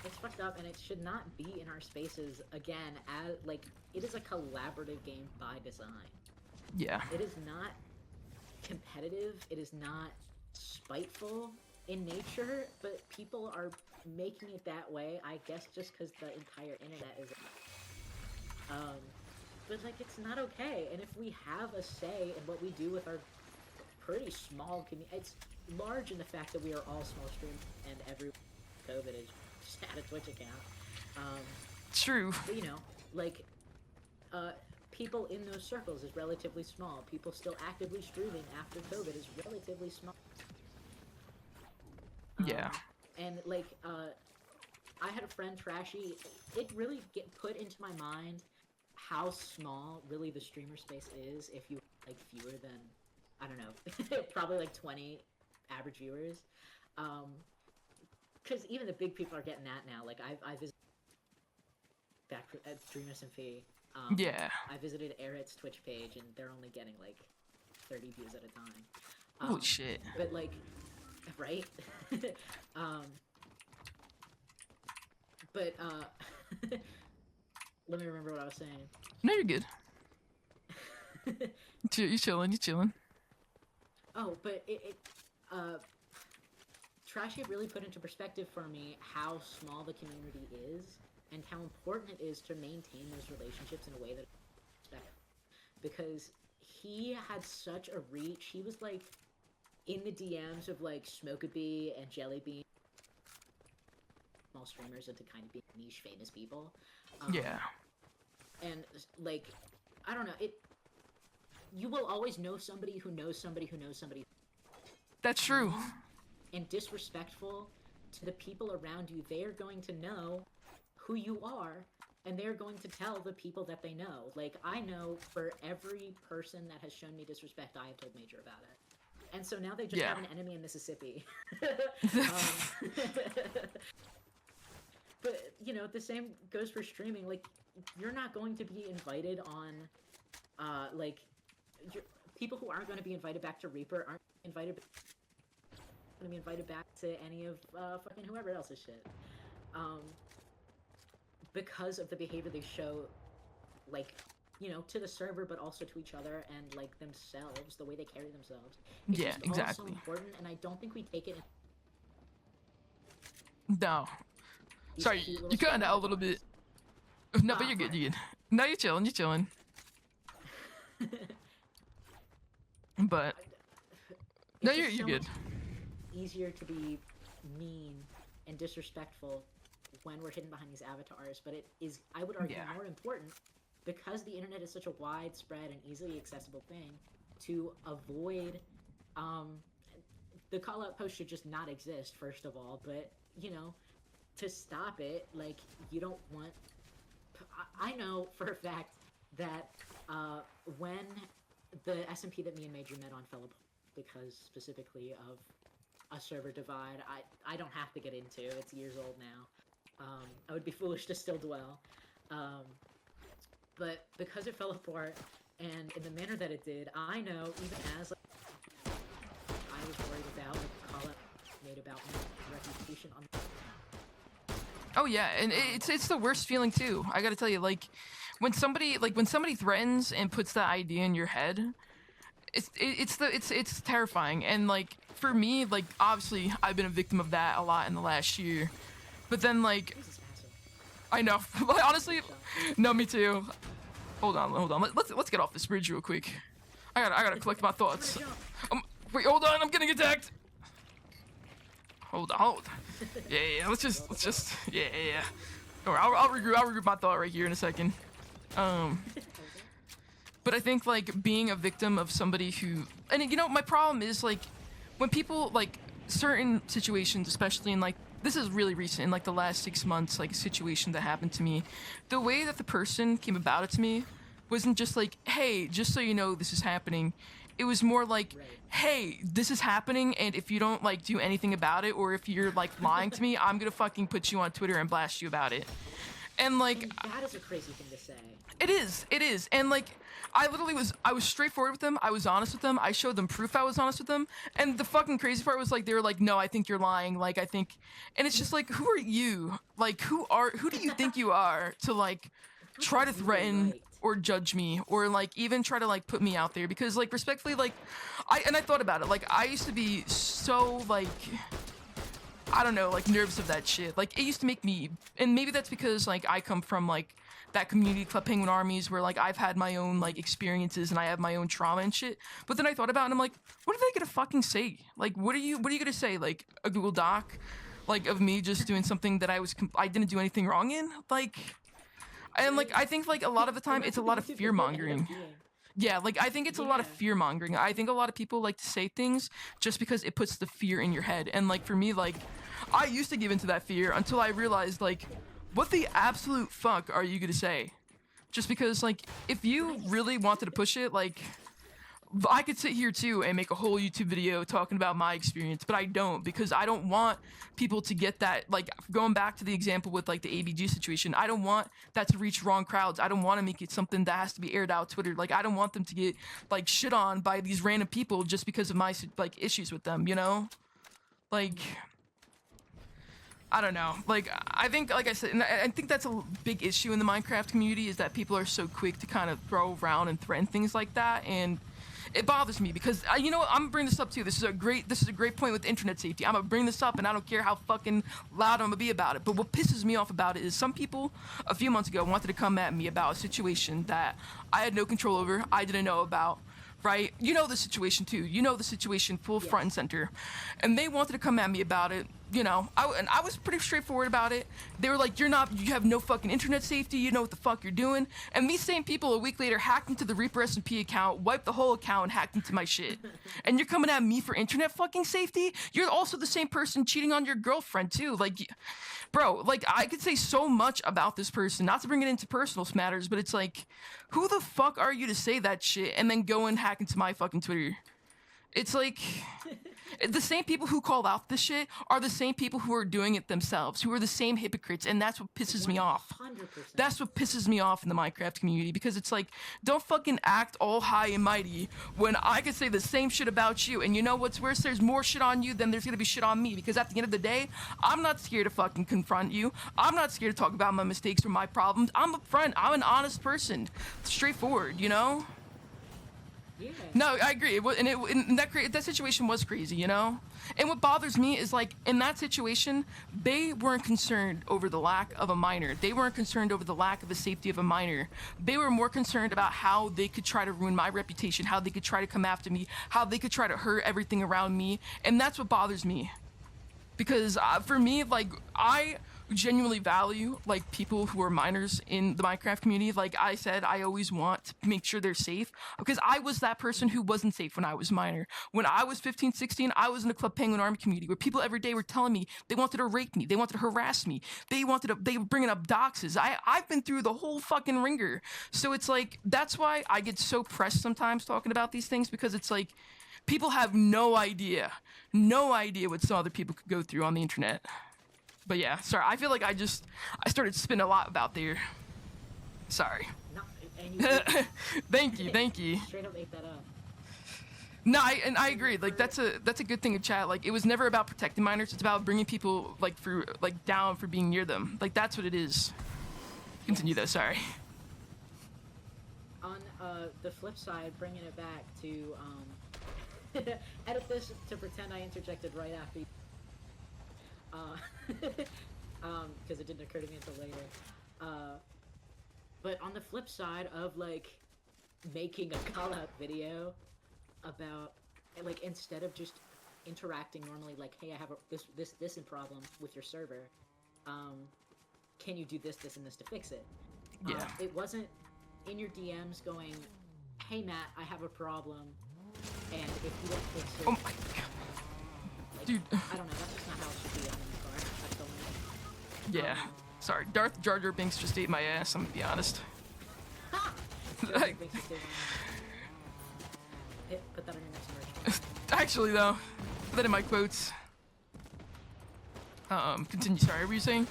It's fucked up, and it should not be in our spaces again. As like, it is a collaborative game by design. Yeah. It is not competitive. It is not spiteful in nature, but people are making it that way. I guess just because the entire internet is. But like, it's not okay. And if we have a say in what we do with our pretty small community, it's large in the fact that we are all small streamers and every COVID is just had a Twitch account. True. But, you know, like, people in those circles is relatively small. People still actively streaming after COVID is relatively small. And like, I had a friend, Trashy. It really put into my mind how small really the streamer space is if you like fewer than, I don't know, probably like 20 average viewers. Because even the big people are getting that now. Like, I visited back at Dream SMP. I visited ERID'S Twitch page, and they're only getting like 30 views at a time. Oh shit! But like, right? But let me remember what I was saying. No, you're good. You chilling. Oh, but Trashy really put into perspective for me how small the community is and how important it is to maintain those relationships in a way that respectful. Because he had such a reach. He was like in the DMs of like Smokabee and Jellybean, small streamers into kind of being niche famous people. And like, I don't know, you will always know somebody who knows somebody who knows somebody. That's true. And disrespectful to the people around you. They are going to know who you are, and they're going to tell the people that they know. Like, I know for every person that has shown me disrespect, I have told Major about it. And so now they just have an enemy in Mississippi. But, you know, the same goes for streaming. Like, you're not going to be invited on, like, people who aren't going to be invited back to Reaper aren't invited going to be invited back to any of fucking whoever else's shit. Because of the behavior they show, like, to the server, but also to each other and like themselves, the way they carry themselves. Yeah, just exactly. all so important, and I don't think we take it. No. These Sorry, cute little you cutting out a squad little cars. bit. No, but Ah, you're good. fine. You're good. No, you're chilling. You're chilling. But no, It's you're just so good. much easier to be mean and disrespectful when we're hidden behind these avatars, but it is, I would argue, Yeah. more important because the internet is such a widespread and easily accessible thing to avoid the call out post should just not exist, first of all, but to stop it, like, you don't want. I know for a fact that when the SMP that me and Major met on fell apart because specifically of a server divide, I don't have to get into. It's years old now. I would be foolish to still dwell. But because it fell apart, and in the manner that it did, I know, even as like, I was worried about the call-up made about my reputation on. Oh yeah, and it's the worst feeling too. I gotta tell you, like when somebody threatens and puts that idea in your head, it's terrifying. And like for me, like obviously I've been a victim of that a lot in the last year. But then like Jesus, asshole. I know, but honestly, no, me too. Hold on. Let's get off this bridge real quick. I gotta collect my thoughts. Wait, hold on, I'm getting attacked. Hold on. Yeah. Let's just. Yeah. All right, I'll regroup my thought right here in a second. But I think like being a victim of somebody who, and my problem is like when people like certain situations, especially in like this is really recent in like the last 6 months, like a situation that happened to me, the way that the person came about it to me wasn't just like, hey, just so you know this is happening. It was more like, hey, this is happening, and if you don't like do anything about it, or if you're like lying to me, I'm gonna fucking put you on Twitter and blast you about it. And like And that is a crazy thing to say. it is. And like I was straightforward with them. I was honest with them. I showed them proof I was honest with them. And the fucking crazy part was like they were like, "No, I think you're lying." Like I think, and it's just like, who are you? Like who do you think you are to like try to threaten Right. or judge me or like even try to like put me out there? Because like respectfully, like I thought about it. Like I used to be so like I don't know, like nervous of that shit. Like it used to make me, and maybe that's because like I come from like that community club penguin armies where like I've had my own like experiences and I have my own trauma and shit. But then I thought about it and I'm like, what are they gonna fucking say? Like what are you gonna say? Like a Google Doc like of me just doing something that I didn't do anything wrong in? Like and like I think like a lot of the time it's a lot of fear mongering. Yeah, like I think it's a lot of Yeah. fear mongering. I think a lot of people like to say things just because it puts the fear in your head. And like for me, like I used to give into that fear until I realized like what the absolute fuck are you gonna say? Just because like if you really wanted to push it, like I could sit here too and make a whole YouTube video talking about my experience, but I don't because I don't want people to get that. Like going back to the example with like the ABG situation, I don't want that to reach wrong crowds. I don't want to make it something that has to be aired out Twitter. Like I don't want them to get like shit on by these random people just because of my like issues with them. Like. I don't know. Like, I think, like I said, and I think that's a big issue in the Minecraft community is that people are so quick to kind of throw around and threaten things like that, and it bothers me because you know what? I'm gonna bring this up too. This is a great point with internet safety. I'm gonna bring this up, and I don't care how fucking loud I'm gonna be about it. But what pisses me off about it is some people a few months ago wanted to come at me about a situation that I had no control over. I didn't know about. Right? You know the situation too. You know the situation full front and center. And they wanted to come at me about it. I was pretty straightforward about it. They were like, you have no fucking internet safety. You know what the fuck you're doing. And these same people a week later hacked into the Reaper SMP account, wiped the whole account, and hacked into my shit. And you're coming at me for internet fucking safety? You're also the same person cheating on your girlfriend too. Like, bro, like I could say so much about this person, not to bring it into personal matters, but it's like, who the fuck are you to say that shit and then go and hack into my fucking Twitter? It's like, The same people who call out this shit are the same people who are doing it themselves, who are the same hypocrites, and that's what pisses me off. 100%. That's what pisses me off in the Minecraft community, because it's like, don't fucking act all high and mighty when I could say the same shit about you, and you know what's worse? There's more shit on you than there's gonna be shit on me, because at the end of the day, I'm not scared to fucking confront you. I'm not scared to talk about my mistakes or my problems. I'm upfront. I'm an honest person. Straightforward, you know? Yeah. No, I agree. And that situation was crazy, you know? And what bothers me is, like, in that situation, they weren't concerned over the lack of a miner. They weren't concerned over the lack of the safety of a miner. They were more concerned about how they could try to ruin my reputation, how they could try to come after me, how they could try to hurt everything around me. And that's what bothers me. Because for me, like, I genuinely value, like, people who are minors in the Minecraft community. Like I said, I always want to make sure they're safe, because I was that person who wasn't safe when I was minor. When I was 15, 16, I was in the Club Penguin Army community, where people every day were telling me they wanted to rape me, they wanted to harass me, they were bringing up doxes. I've been through the whole fucking ringer. So it's like, that's why I get so pressed sometimes talking about these things, because it's like, people have no idea what some other people could go through on the internet. But yeah, sorry, I feel like I started spinning a lot about there. Sorry. No, and you Thank you. straight up ate that up. No, I agree. Like, that's a good thing in chat. Like, it was never about protecting minors. It's about bringing people down for being near them. Like, that's what it is. Continue though. Sorry. On the flip side, bringing it back to edit this to pretend I interjected right after you. Because it didn't occur to me until later. But on the flip side of, like, making a call-out video about, like, instead of just interacting normally, like, hey, I have this problem with your server, can you do this, and this to fix it? Yeah. It wasn't in your DMs going, hey, Matt, I have a problem, and if you don't fix it... Oh my god. Like, Dude. I don't know, that's just not how it should be on the car. That's the limit. Yeah. Sorry, Darth Jar Jar Binks just ate my ass, I'm gonna be honest. Put that on your next merch. Actually, though, put that in my quotes. Continue. Sorry, what were you saying?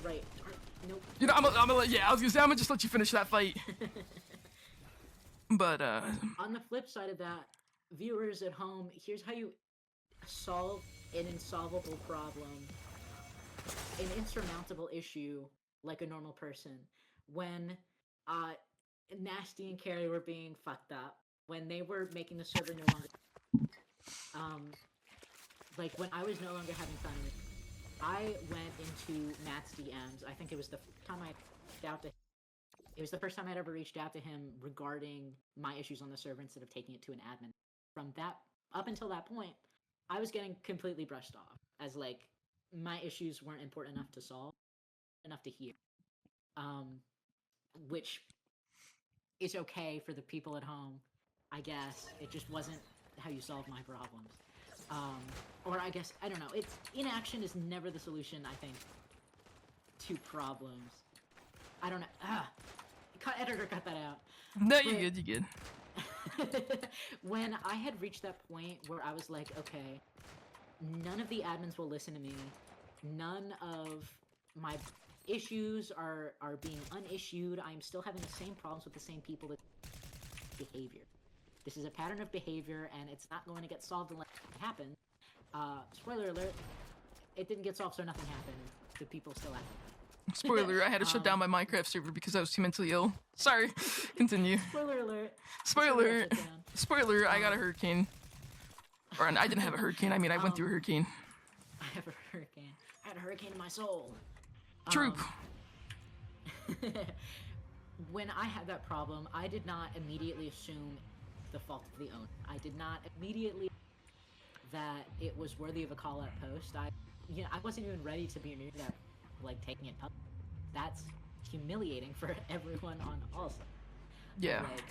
Right. Nope. You know, I'm gonna let, yeah, I was gonna say, I'm gonna just let you finish that fight. But, On the flip side of that, viewers at home, here's how you solve an insolvable problem, an insurmountable issue, like a normal person. When, Nasty and Carrie were being fucked up, when they were making the server no longer, like, when I was no longer having fun with it, I went into Matt's DMs. I think it was the time I reached out to him. It was the first time I'd ever reached out to him regarding my issues on the server instead of taking it to an admin. From that, up until that point, I was getting completely brushed off as, like, my issues weren't important enough to solve, enough to hear. Which is okay for the people at home, I guess. It just wasn't how you solve my problems. Or I guess, I don't know, inaction is never the solution, I think, to problems. I don't know, editor, cut that out. no, you're good. When I had reached that point where I was like, okay, none of the admins will listen to me, none of my issues are being unissued, I'm still having the same problems with the same people, that behavior. This is a pattern of behavior, and it's not going to get solved unless it happens. Spoiler alert, it didn't get solved, so nothing happened. The people still happened. Spoiler, I had to shut down my Minecraft server because I was too mentally ill. Sorry, continue. Spoiler alert. Spoiler, spoiler, I got a hurricane. Or, I didn't have a hurricane, I mean, I went through a hurricane. I have a hurricane. I had a hurricane in my soul. True. When I had that problem, I did not immediately assume the fault of the owner. I did not immediately that it was worthy of a call-out post. I wasn't even ready to be near that, like, taking it public. That's humiliating for everyone on all sides. Yeah. Like,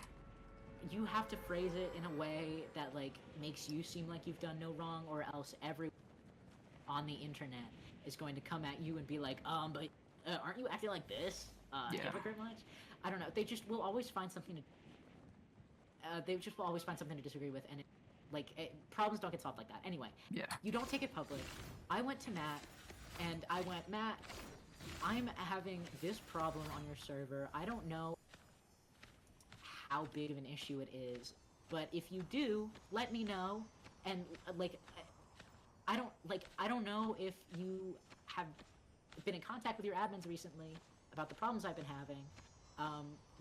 you have to phrase it in a way that, like, makes you seem like you've done no wrong, or else everyone on the internet is going to come at you and be like, but aren't you acting like this? Yeah. Hypocrite much? I don't know. They just will always find something to. They just will always find something to disagree with, and problems don't get solved like that. Anyway, Yeah. you don't take it public. I went to Matt, and I went, Matt, I'm having this problem on your server. I don't know how big of an issue it is, but if you do, let me know. And I don't know if you have been in contact with your admins recently about the problems I've been having,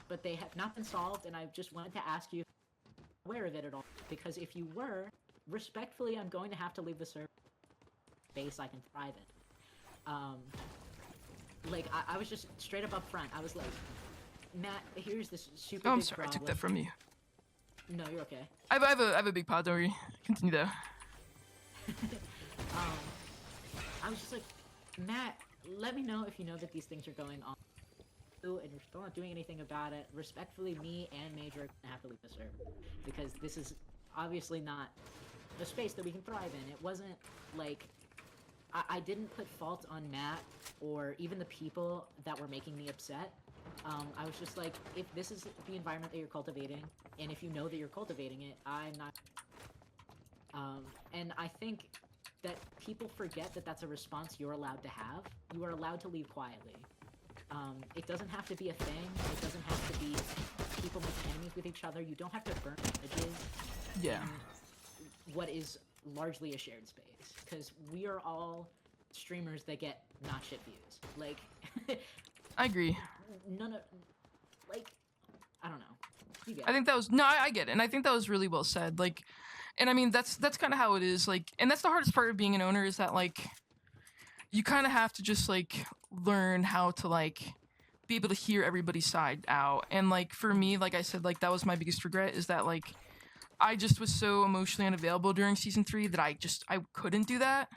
but they have not been solved, and I just wanted to ask you if you're aware of it at all, because if you were, respectfully, I'm going to have to leave the server space I can thrive in. I was just straight up front. I was like, Matt, here's this super I'm big sorry, I problem. took that from you. No, you're okay. I have a big pod, don't worry. Continue though. I was just like, Matt, let me know if you know that these things are going on, and you're still not doing anything about it. Respectfully, me and Major are gonna have to leave the server, because this is obviously not the space that we can thrive in. It wasn't like I didn't put fault on Matt or even the people that were making me upset. I was just like, if this is the environment that you're cultivating, and if you know that you're cultivating it, I'm not. And I think that people forget that that's a response you're allowed to have. You are allowed to leave quietly. It doesn't have to be a thing. It doesn't have to be people making enemies with each other. You don't have to burn bridges. Yeah. In what is largely a shared space, because we are all streamers that get not shit views. Like, I agree. none of, like, I don't know. You get I think that was I get it, and I think that was really well said. Like, and I mean that's kind of how it is. Like, and that's the hardest part of being an owner, is that like you kind of have to just like learn how to like be able to hear everybody's side out. And like for me, like I said, like that was my biggest regret, is that like I just was so emotionally unavailable during season 3 that I couldn't do that.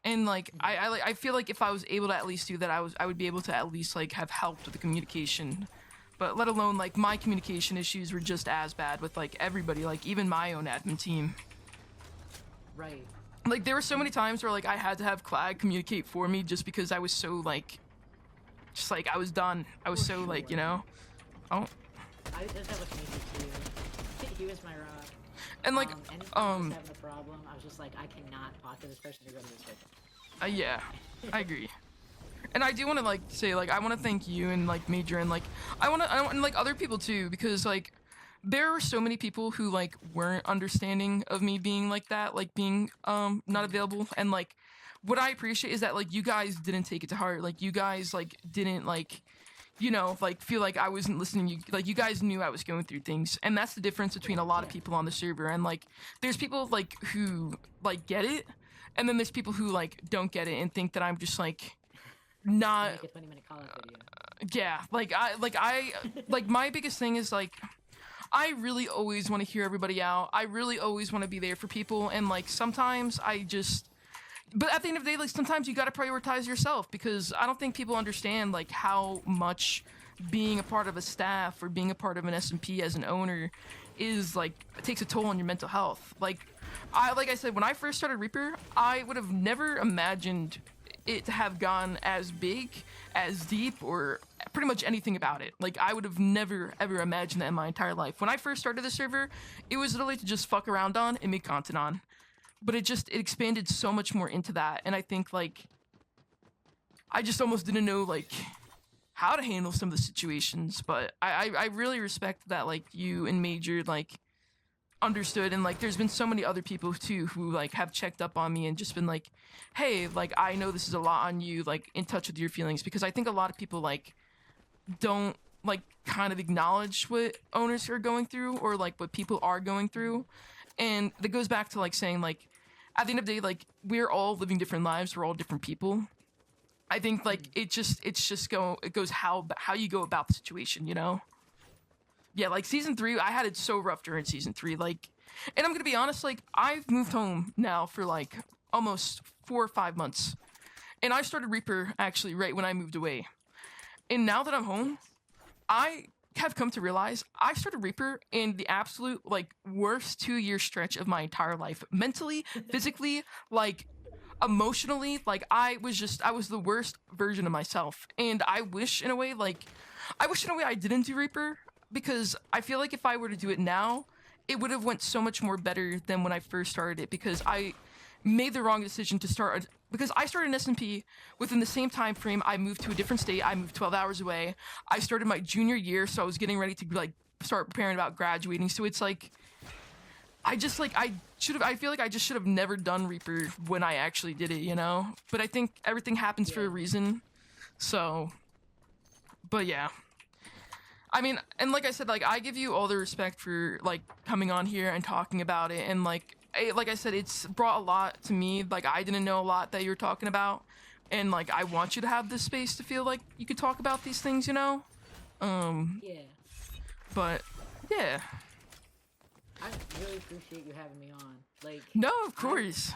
And like I feel like if I was able to at least do that, I would be able to at least like have helped with the communication. But let alone like my communication issues were just as bad with like everybody, like even my own admin team. right. Like there were so many times where like I had to have Clag communicate for me just because I was so like, just like I was done. I was For so like, sure. you know. Oh. I did that with me too. He was my rock. And like Anytime I was having a problem, I was just like, I cannot talk to this person to go to this person. Yeah, I agree. And I do want to like say like I want to thank you and like Major and like I want and like other people too, because like there were so many people who like weren't understanding of me being like that, like being not available. And like what I appreciate is that like you guys didn't take it to heart. Like you guys like didn't like, you know, like feel like I wasn't listening. You guys knew I was going through things, and that's the difference between a lot of people on the server. And like there's people like who like get it, and then there's people who like don't get it and think that I'm just like not. Make a 20-minute call-out video. Yeah, like my biggest thing is like I really always want to hear everybody out. I really always want to be there for people, and like sometimes but at the end of the day, like sometimes you gotta prioritize yourself, because I don't think people understand like how much being a part of a staff or being a part of an SMP as an owner is like, it takes a toll on your mental health. Like I said, when I first started Reaper, I would have never imagined it to have gone as big, as deep, or pretty much anything about it. Like I would have never ever imagined that in my entire life. When I first started the server, it was literally to just fuck around on and make content on. But it expanded so much more into that, and I think like I just almost didn't know like how to handle some of the situations. But I really respect that like you and Major like understood, and like there's been so many other people too who like have checked up on me and just been like, hey, like I know this is a lot on you, like in touch with your feelings, because I think a lot of people like don't like kind of acknowledge what owners are going through, or like what people are going through. And that goes back to like saying like at the end of the day, like we're all living different lives, we're all different people. I think like it goes how you go about the situation, you know. Yeah, like season 3, I had it so rough during season 3, like, and I'm gonna be honest, like I've moved home now for like almost 4 or 5 months, and I started Reaper actually right when I moved away. And now that I'm home, I have come to realize I started Reaper in the absolute like worst 2-year stretch of my entire life, mentally, physically, like emotionally. Like I was the worst version of myself, and I wish in a way I didn't do Reaper, because I feel like if I were to do it now, it would have went so much more better than when I first started it, because I made the wrong decision to start, because I started an SMP within the same time frame. I moved to a different state. I moved 12 hours away. I started my junior year, so I was getting ready to like start preparing about graduating. So it's like I just like I feel like I just should have never done Reaper when I actually did it, you know? But I think everything happens for a reason. So, but yeah. I mean, and like I said, like I give you all the respect for like coming on here and talking about it, and like I said, it's brought a lot to me. Like I didn't know a lot that you were talking about, and like I want you to have this space to feel like you could talk about these things, you know? Yeah. But yeah. I really appreciate you having me on. Like, No, of course.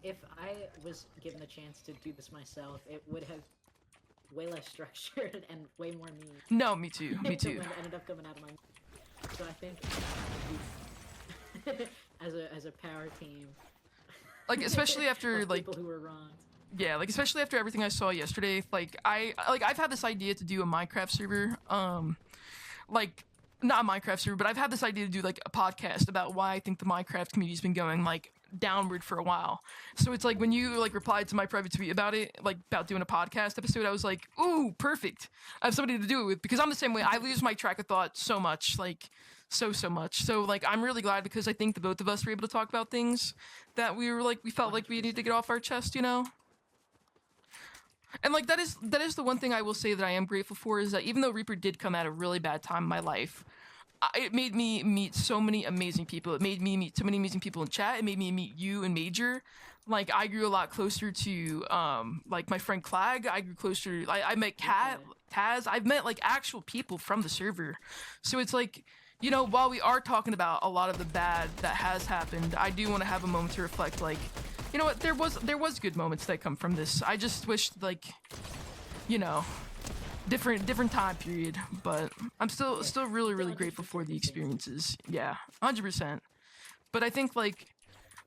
If I was given the chance to do this myself, it would have way less structured and way more me. No, me too. Me than too. what ended up coming out of my. So I think as a power team. Like especially after of like people who were wrong. yeah, like especially after everything I saw yesterday, like I've had this idea to do a Minecraft server, like not a Minecraft server, but I've had this idea to do like a podcast about why I think the Minecraft community's been going like downward for a while. So it's like when you like replied to my private tweet about it, like about doing a podcast episode, I was like, ooh, perfect. I have somebody to do it with, because I'm the same way. I lose my track of thought so much, like so much. So like I'm really glad, because I think the both of us were able to talk about things that we felt like we needed to get off our chest, you know? And like that is the one thing I will say that I am grateful for, is that even though Reaper did come at a really bad time in my life, it made me meet so many amazing people. It made me meet so many amazing people in chat. It made me meet you and Major. Like I grew a lot closer to like my friend Clag. I grew closer. I met Kat, Taz. I've met like actual people from the server. So it's like, you know, while we are talking about a lot of the bad that has happened, I do want to have a moment to reflect. Like, you know what? There was good moments that come from this. I just wished, like, you know, different time period. But I'm still really grateful for the experiences. Yeah, 100%. But I think like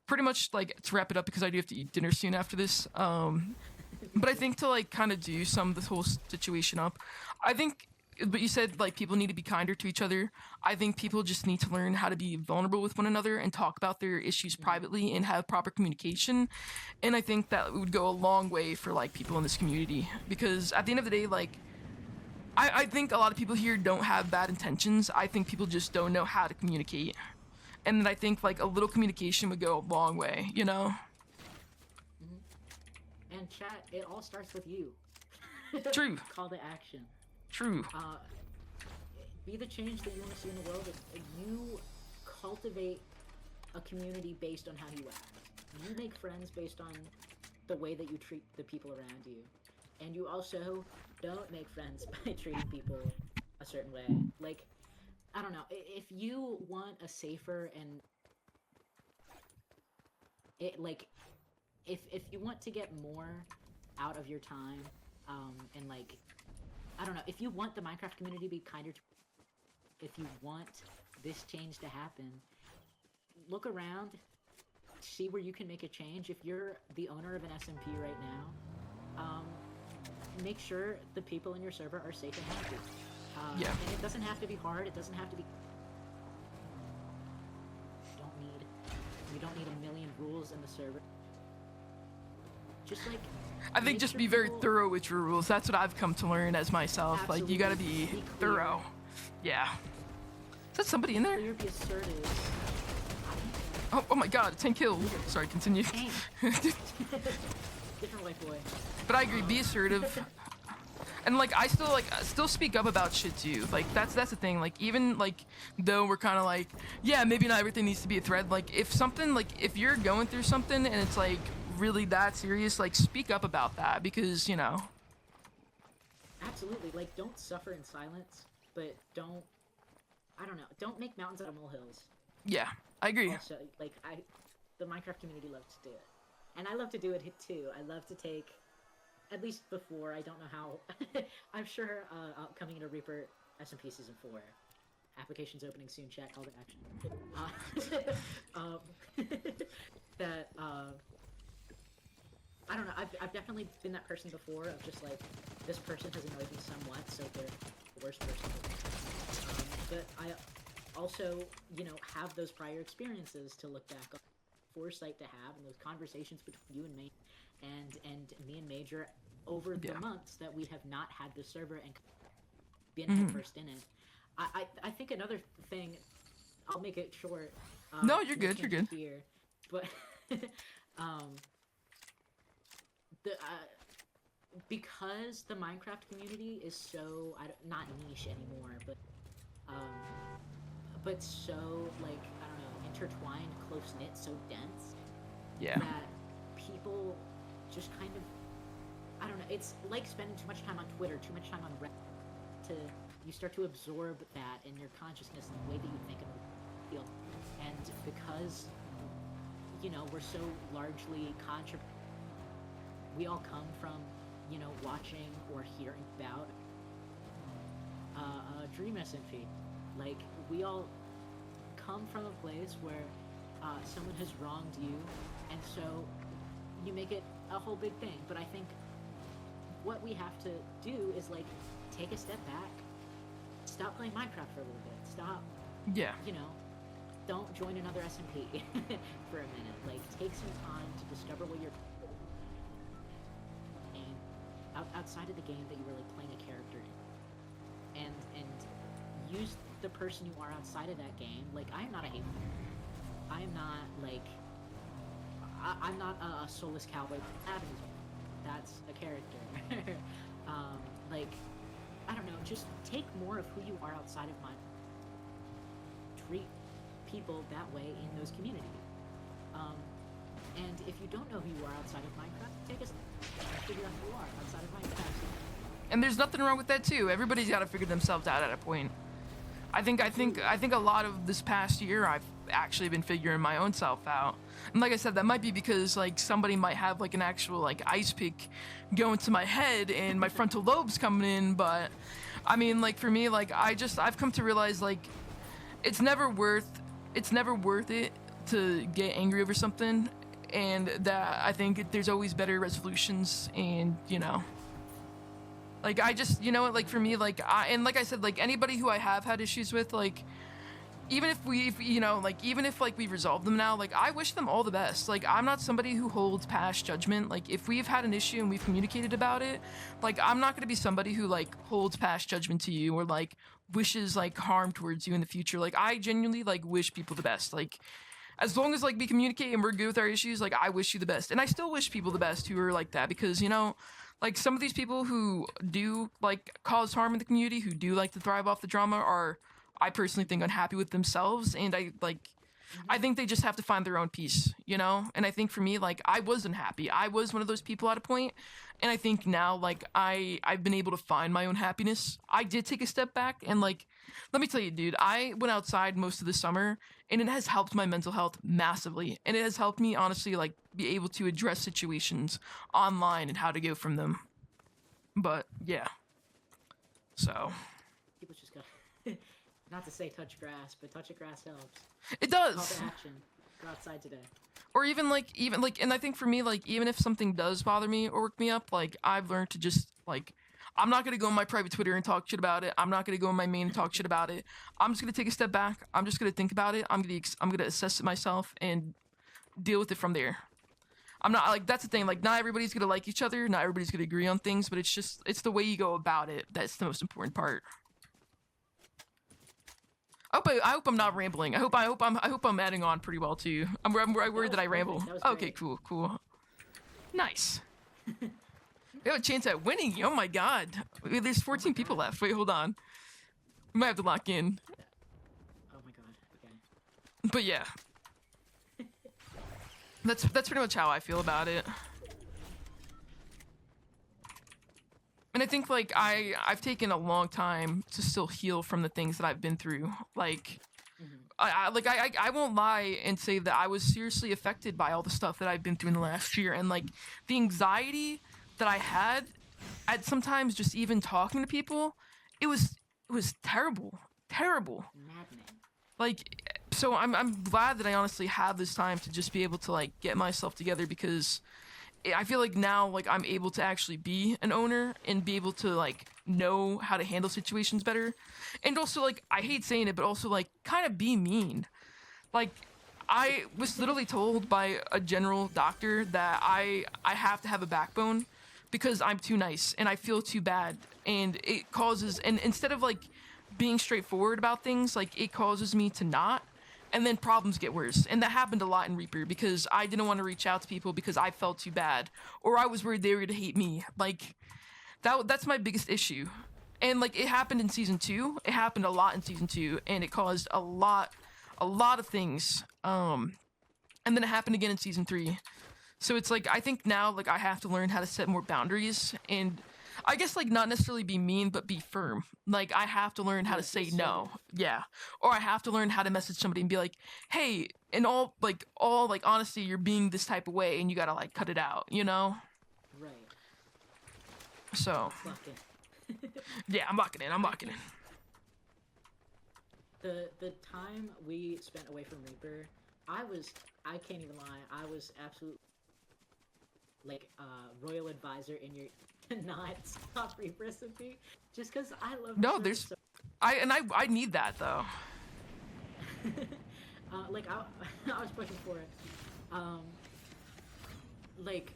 pretty much like to wrap it up, because I do have to eat dinner soon after this. But I think to like kind of do sum this whole situation up, I think. But you said like people need to be kinder to each other. I think people just need to learn how to be vulnerable with one another and talk about their issues privately and have proper communication. And I think that would go a long way for like people in this community, because at the end of the day, like I think a lot of people here don't have bad intentions. I think people just don't know how to communicate. And then I think like a little communication would go a long way, you know? And chat, it all starts with you. True. Call to action. True. Be the change that you want to see in the world. You cultivate a community based on how you act. You make friends based on the way that you treat the people around you. And you also don't make friends by treating people a certain way. Like, I don't know, if you want a safer and if you want to get more out of your time, and like, I don't know, if you want the Minecraft community to be kinder to, if you want this change to happen, look around, see where you can make a change. If you're the owner of an SMP right now, make sure the people in your server are safe and happy. Yeah. And it doesn't have to be hard, it doesn't have to be... You don't need a million rules in the server. Just like... I think just be very thorough with your rules. That's what I've come to learn as myself. Absolutely. Like, you gotta be thorough. Yeah. Is that somebody in there? Clear, be assertive. Oh my god, 10 kills. Sorry, continue. Different white boy. But I agree, be assertive. And like I still speak up about shit too. Like that's the thing. Like even like though we're kind of like, yeah, maybe not everything needs to be a thread. Like if something, like if you're going through something and it's like really that serious, like speak up about that, because you know. Absolutely. Like don't suffer in silence, but don't, I don't know, don't make mountains out of molehills. Yeah, I agree. Also, like the Minecraft community loves to do it, and I love to do it too. I love to take, at least before, I don't know how, I'm sure coming into Reaper SMP Season 4, applications opening soon, chat, call to action. I don't know, I've definitely been that person before, of just like, this person has annoyed me somewhat, so they're the worst person. But I also, have those prior experiences to look back on, foresight to have, and those conversations between you and me, and me and Major over the months that we have not had the server and been headfirst in it. I think another thing, I'll make it short. No, you're good. You're good. Here, but because the Minecraft community is so not niche anymore, but so like I don't know, intertwined, close knit, so dense. Yeah. That people just kind of, I don't know. It's like spending too much time on Twitter, too much time on Reddit. You start to absorb that in your consciousness and the way that you think and feel. And because we're so largely we all come from watching or hearing about Dream SMP. Like, we all come from a place where someone has wronged you, and so you make it a whole big thing. But I think what we have to do is like take a step back, stop playing Minecraft for a little bit, stop, don't join another SMP for a minute. Like, take some time to discover what you're outside of the game that you were like playing a character in, and use the person you are outside of that game. Like, I am not a hateful. I am not like. I'm not a soulless cowboy. That's a character. Like, I don't know. Just take more of who you are outside of Minecraft. Treat people that way in those communities. And if you don't know who you are outside of Minecraft, take a step and figure out who you are outside of Minecraft. And there's nothing wrong with that too. Everybody's got to figure themselves out at a point. I think a lot of this past year I've actually been figuring my own self out. And like I said, that might be because like somebody might have like an actual like ice pick going to my head and my frontal lobes coming in, but I mean, like, for me, like, I've come to realize like it's never worth it to get angry over something, and that I think there's always better resolutions. And like, I just, like, for me, like, like I said, like, anybody who I have had issues with, like, even if we resolve them now, like, I wish them all the best. Like, I'm not somebody who holds past judgment. Like, if we've had an issue and we've communicated about it, like, I'm not going to be somebody who, like, holds past judgment to you or, like, wishes, like, harm towards you in the future. Like, I genuinely, like, wish people the best. Like, as long as, like, we communicate and we're good with our issues, like, I wish you the best. And I still wish people the best who are like that, because, like, some of these people who do, like, cause harm in the community, who do like to thrive off the drama, are, I personally think, unhappy with themselves. And I think they just have to find their own peace, And I think for me, like, I was unhappy. I was one of those people at a point. And I think now, like, I've been able to find my own happiness. I did take a step back, and, like, let me tell you, dude, I went outside most of the summer, and it has helped my mental health massively. And it has helped me, honestly, like, be able to address situations online and how to go from them. But, yeah. So. People just got, not to say touch grass, but touch grass helps. It does. Call to action. Go outside today. Or even, and I think for me, like, even if something does bother me or work me up, like, I've learned to just, like, I'm not going to go on my private Twitter and talk shit about it. I'm not going to go on my main and talk shit about it. I'm just going to take a step back. I'm just going to think about it. I'm going to assess it myself and deal with it from there. I'm not, like, that's the thing. Like, not everybody's going to like each other. Not everybody's going to agree on things, but it's the way you go about it that's the most important part. I hope I'm not rambling. I hope I'm adding on pretty well to you. I'm worried that I ramble. Okay, cool. Nice. We have a chance at winning. Oh my god. There's 14 people left. Wait, hold on. We might have to lock in. Oh my god. Okay. But yeah. That's pretty much how I feel about it. And I think, like, I've taken a long time to still heal from the things that I've been through. Like, I won't lie and say that I was seriously affected by all the stuff that I've been through in the last year. And, like, the anxiety that I had at sometimes just even talking to people, it was terrible. Maddening. Like, so I'm glad that I honestly have this time to just be able to, like, get myself together, because I feel like now, like, I'm able to actually be an owner and be able to, like, know how to handle situations better, and also like I hate saying it, but also like kind of be mean. Like I was literally told by a general doctor that I have to have a backbone because I'm too nice and I feel too bad, and it causes, and instead of like being straightforward about things, like it causes me to not, and then problems get worse. And that happened a lot in Reaper because I didn't want to reach out to people because I felt too bad, or I was worried they were gonna hate me. Like that's my biggest issue. And like it happened in season 2. It happened a lot in season 2, and it caused a lot of things. And then it happened again in season 3. So it's like I think now like I have to learn how to set more boundaries, and I guess like not necessarily be mean but be firm. Like I have to learn how to say no. Yeah. Or I have to learn how to message somebody and be like, "Hey, in all like honesty, you're being this type of way and you got to like cut it out, you know?" Right. So, Let's lock in. yeah, I'm locking in. I'm locking in. The time we spent away from Reaper, I can't even lie, I was absolutely like royal advisor in your not stop Reaper SMP, just because I love the No, service there's so I need that though. like I was pushing for it. Like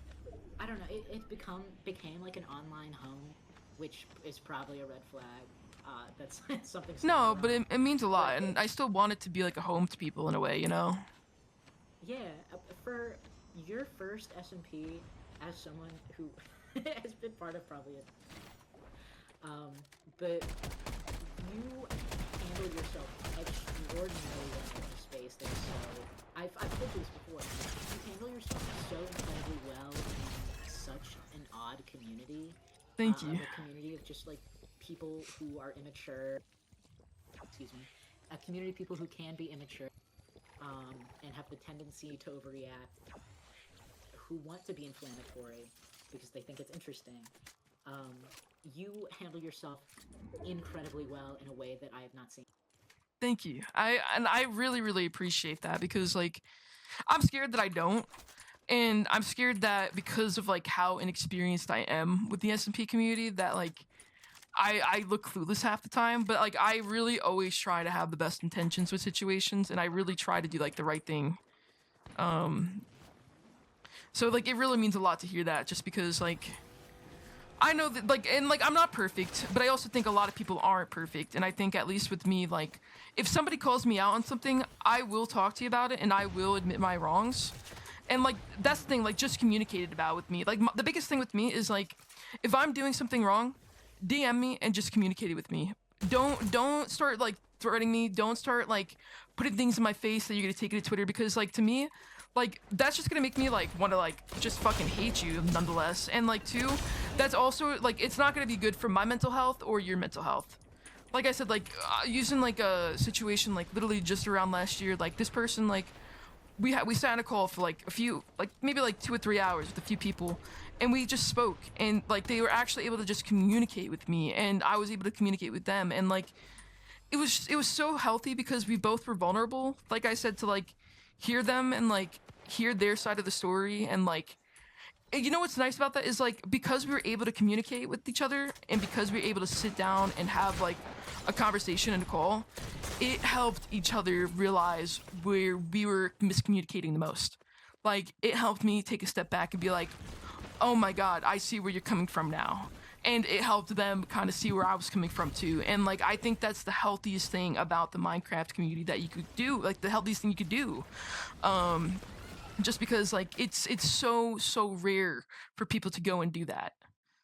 I don't know, it became like an online home, which is probably a red flag. That's something. No, but wrong. it means a lot, But and I still want it to be like a home to people in a way, you know? yeah, for your first SMP, as someone who has been part of probably it, but you handle yourself extraordinarily well in a space that is so. I've told you this before. You handle yourself so incredibly well in such an odd community. Thank you. A community of just like people who are immature. Excuse me. A community of people who can be immature, and have the tendency to overreact, who want to be inflammatory because they think it's interesting. You handle yourself incredibly well in a way that I have not seen. Thank you. I really really appreciate that because like I'm scared that I don't. And I'm scared that because of like how inexperienced I am with the SMP community that like I look clueless half the time, but like I really always try to have the best intentions with situations, and I really try to do like the right thing. So like it really means a lot to hear that, just because like I know that like, and like I'm not perfect, but I also think a lot of people aren't perfect, and I think at least with me, like if somebody calls me out on something, I will talk to you about it and I will admit my wrongs. And like that's the thing, like just communicated about with me. Like the biggest thing with me is like if I'm doing something wrong, DM me and just communicate it with me. Don't start like threatening me. Don't start like putting things in my face that you're gonna take it to Twitter, because like to me, like that's just gonna make me like want to like just fucking hate you nonetheless. And like two, that's also like it's not gonna be good for my mental health or your mental health. Like I said, like using like a situation like literally just around last year, like this person like we sat on a call for like a few, like maybe like 2 or 3 hours with a few people, and we just spoke, and like they were actually able to just communicate with me and I was able to communicate with them, and like it was so healthy because we both were vulnerable, like I said, to like hear them and like hear their side of the story. And like you know what's nice about that is like because we were able to communicate with each other and because we were able to sit down and have like a conversation and a call, it helped each other realize where we were miscommunicating the most. Like it helped me take a step back and be like, oh my god, I see where you're coming from now. And it helped them kind of see where I was coming from too. And like I think that's the healthiest thing about the Minecraft community that you could do, like the healthiest thing you could do. Just because like it's so rare for people to go and do that.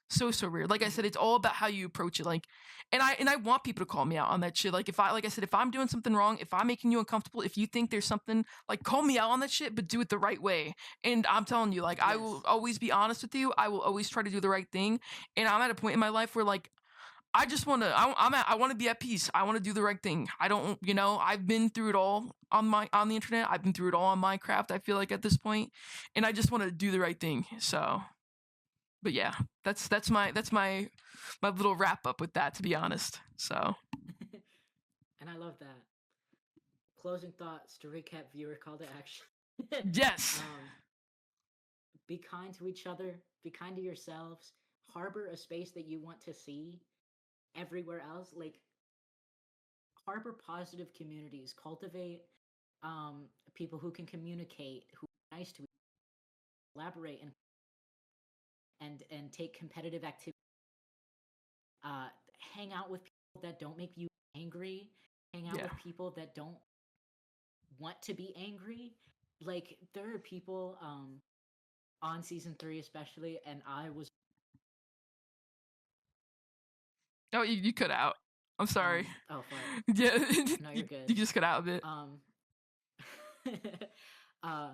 So rare. Like I said, it's all about how you approach it. Like and I want people to call me out on that shit. Like if I, like I said, if I'm doing something wrong, if I'm making you uncomfortable, if you think there's something, like call me out on that shit, but do it the right way. And I'm telling you, like I will always be honest with you. I will always try to do the right thing. And I'm at a point in my life where like I just want to. I want to be at peace. I want to do the right thing. I don't. You know. I've been through it all on the internet. I've been through it all on Minecraft. I feel like at this point, and I just want to do the right thing. So, but yeah, that's my little wrap up with that. To be honest. So. And I love that. Closing thoughts to recap viewer call to action. Yes. Be kind to each other. Be kind to yourselves. Harbor a space that you want to see. everywhere else. Like, harbor positive communities, cultivate people who can communicate, who are nice to each other, collaborate, and take competitive activity. Uh, Hang out with people that don't make you angry. Hang out Yeah. with people that don't want to be angry. Like, there are people on season 3 especially, and I was Oh, you cut out. I'm sorry. oh fuck. Yeah, No, you, you're good. you just cut out a bit. uh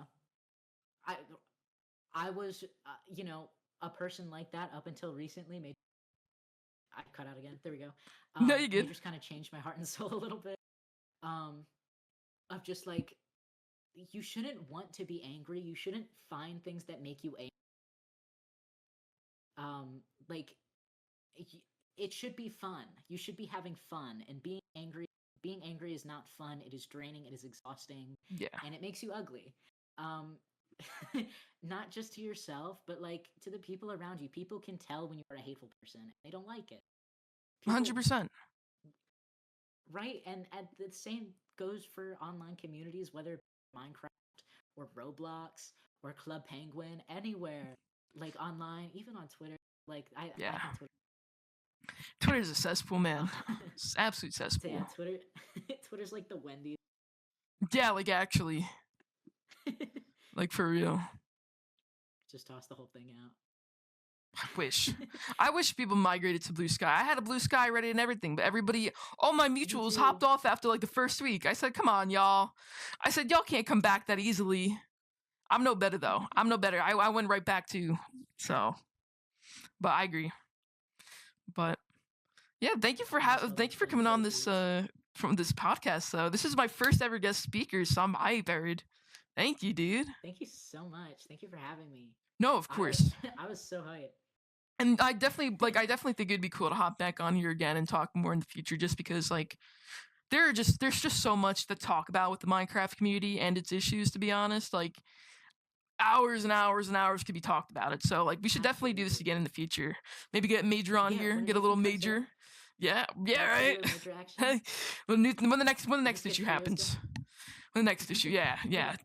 I I was a person like that up until recently. Maybe I cut out again. There we go. No, you good. Major's kind of changed my heart and soul a little bit. Of just like, you shouldn't want to be angry. You shouldn't find things that make you angry. Like, it should be fun. You should be having fun, and being angry is not fun. It is draining, it is exhausting, Yeah. and it makes you ugly. Not just to yourself, but like to the people around you. People can tell when you are a hateful person, and they don't like it. 100%. Right? And the same goes for online communities, whether Minecraft or Roblox or Club Penguin, anywhere, like online, even on Twitter. Like, I think Twitter. Twitter's a cesspool, man. It's absolute cesspool. Yeah, Twitter's like the Wendy's. Yeah, like actually. Like for real. Just toss the whole thing out. I wish people migrated to Blue Sky. I had a Blue Sky ready and everything, but all my mutuals hopped off after like the first week. I said, come on, y'all. I said, y'all can't come back that easily. I'm no better though. I'm no better. I went right back to, so. But I agree. But yeah, thank you for coming on this from this podcast. So this is my first ever guest speaker, so I'm hyped. Thank you, dude. Thank you so much. Thank you for having me. No, of course. I was so hyped. And I definitely think it'd be cool to hop back on here again and talk more in the future, just because like there's just so much to talk about with the Minecraft community and its issues, to be honest. Like hours and hours and hours could be talked about it. So like we should definitely do this again in the future. Maybe get Major on here, get a little Major. Yeah, right. When the next issue happens. When the next issue, yeah.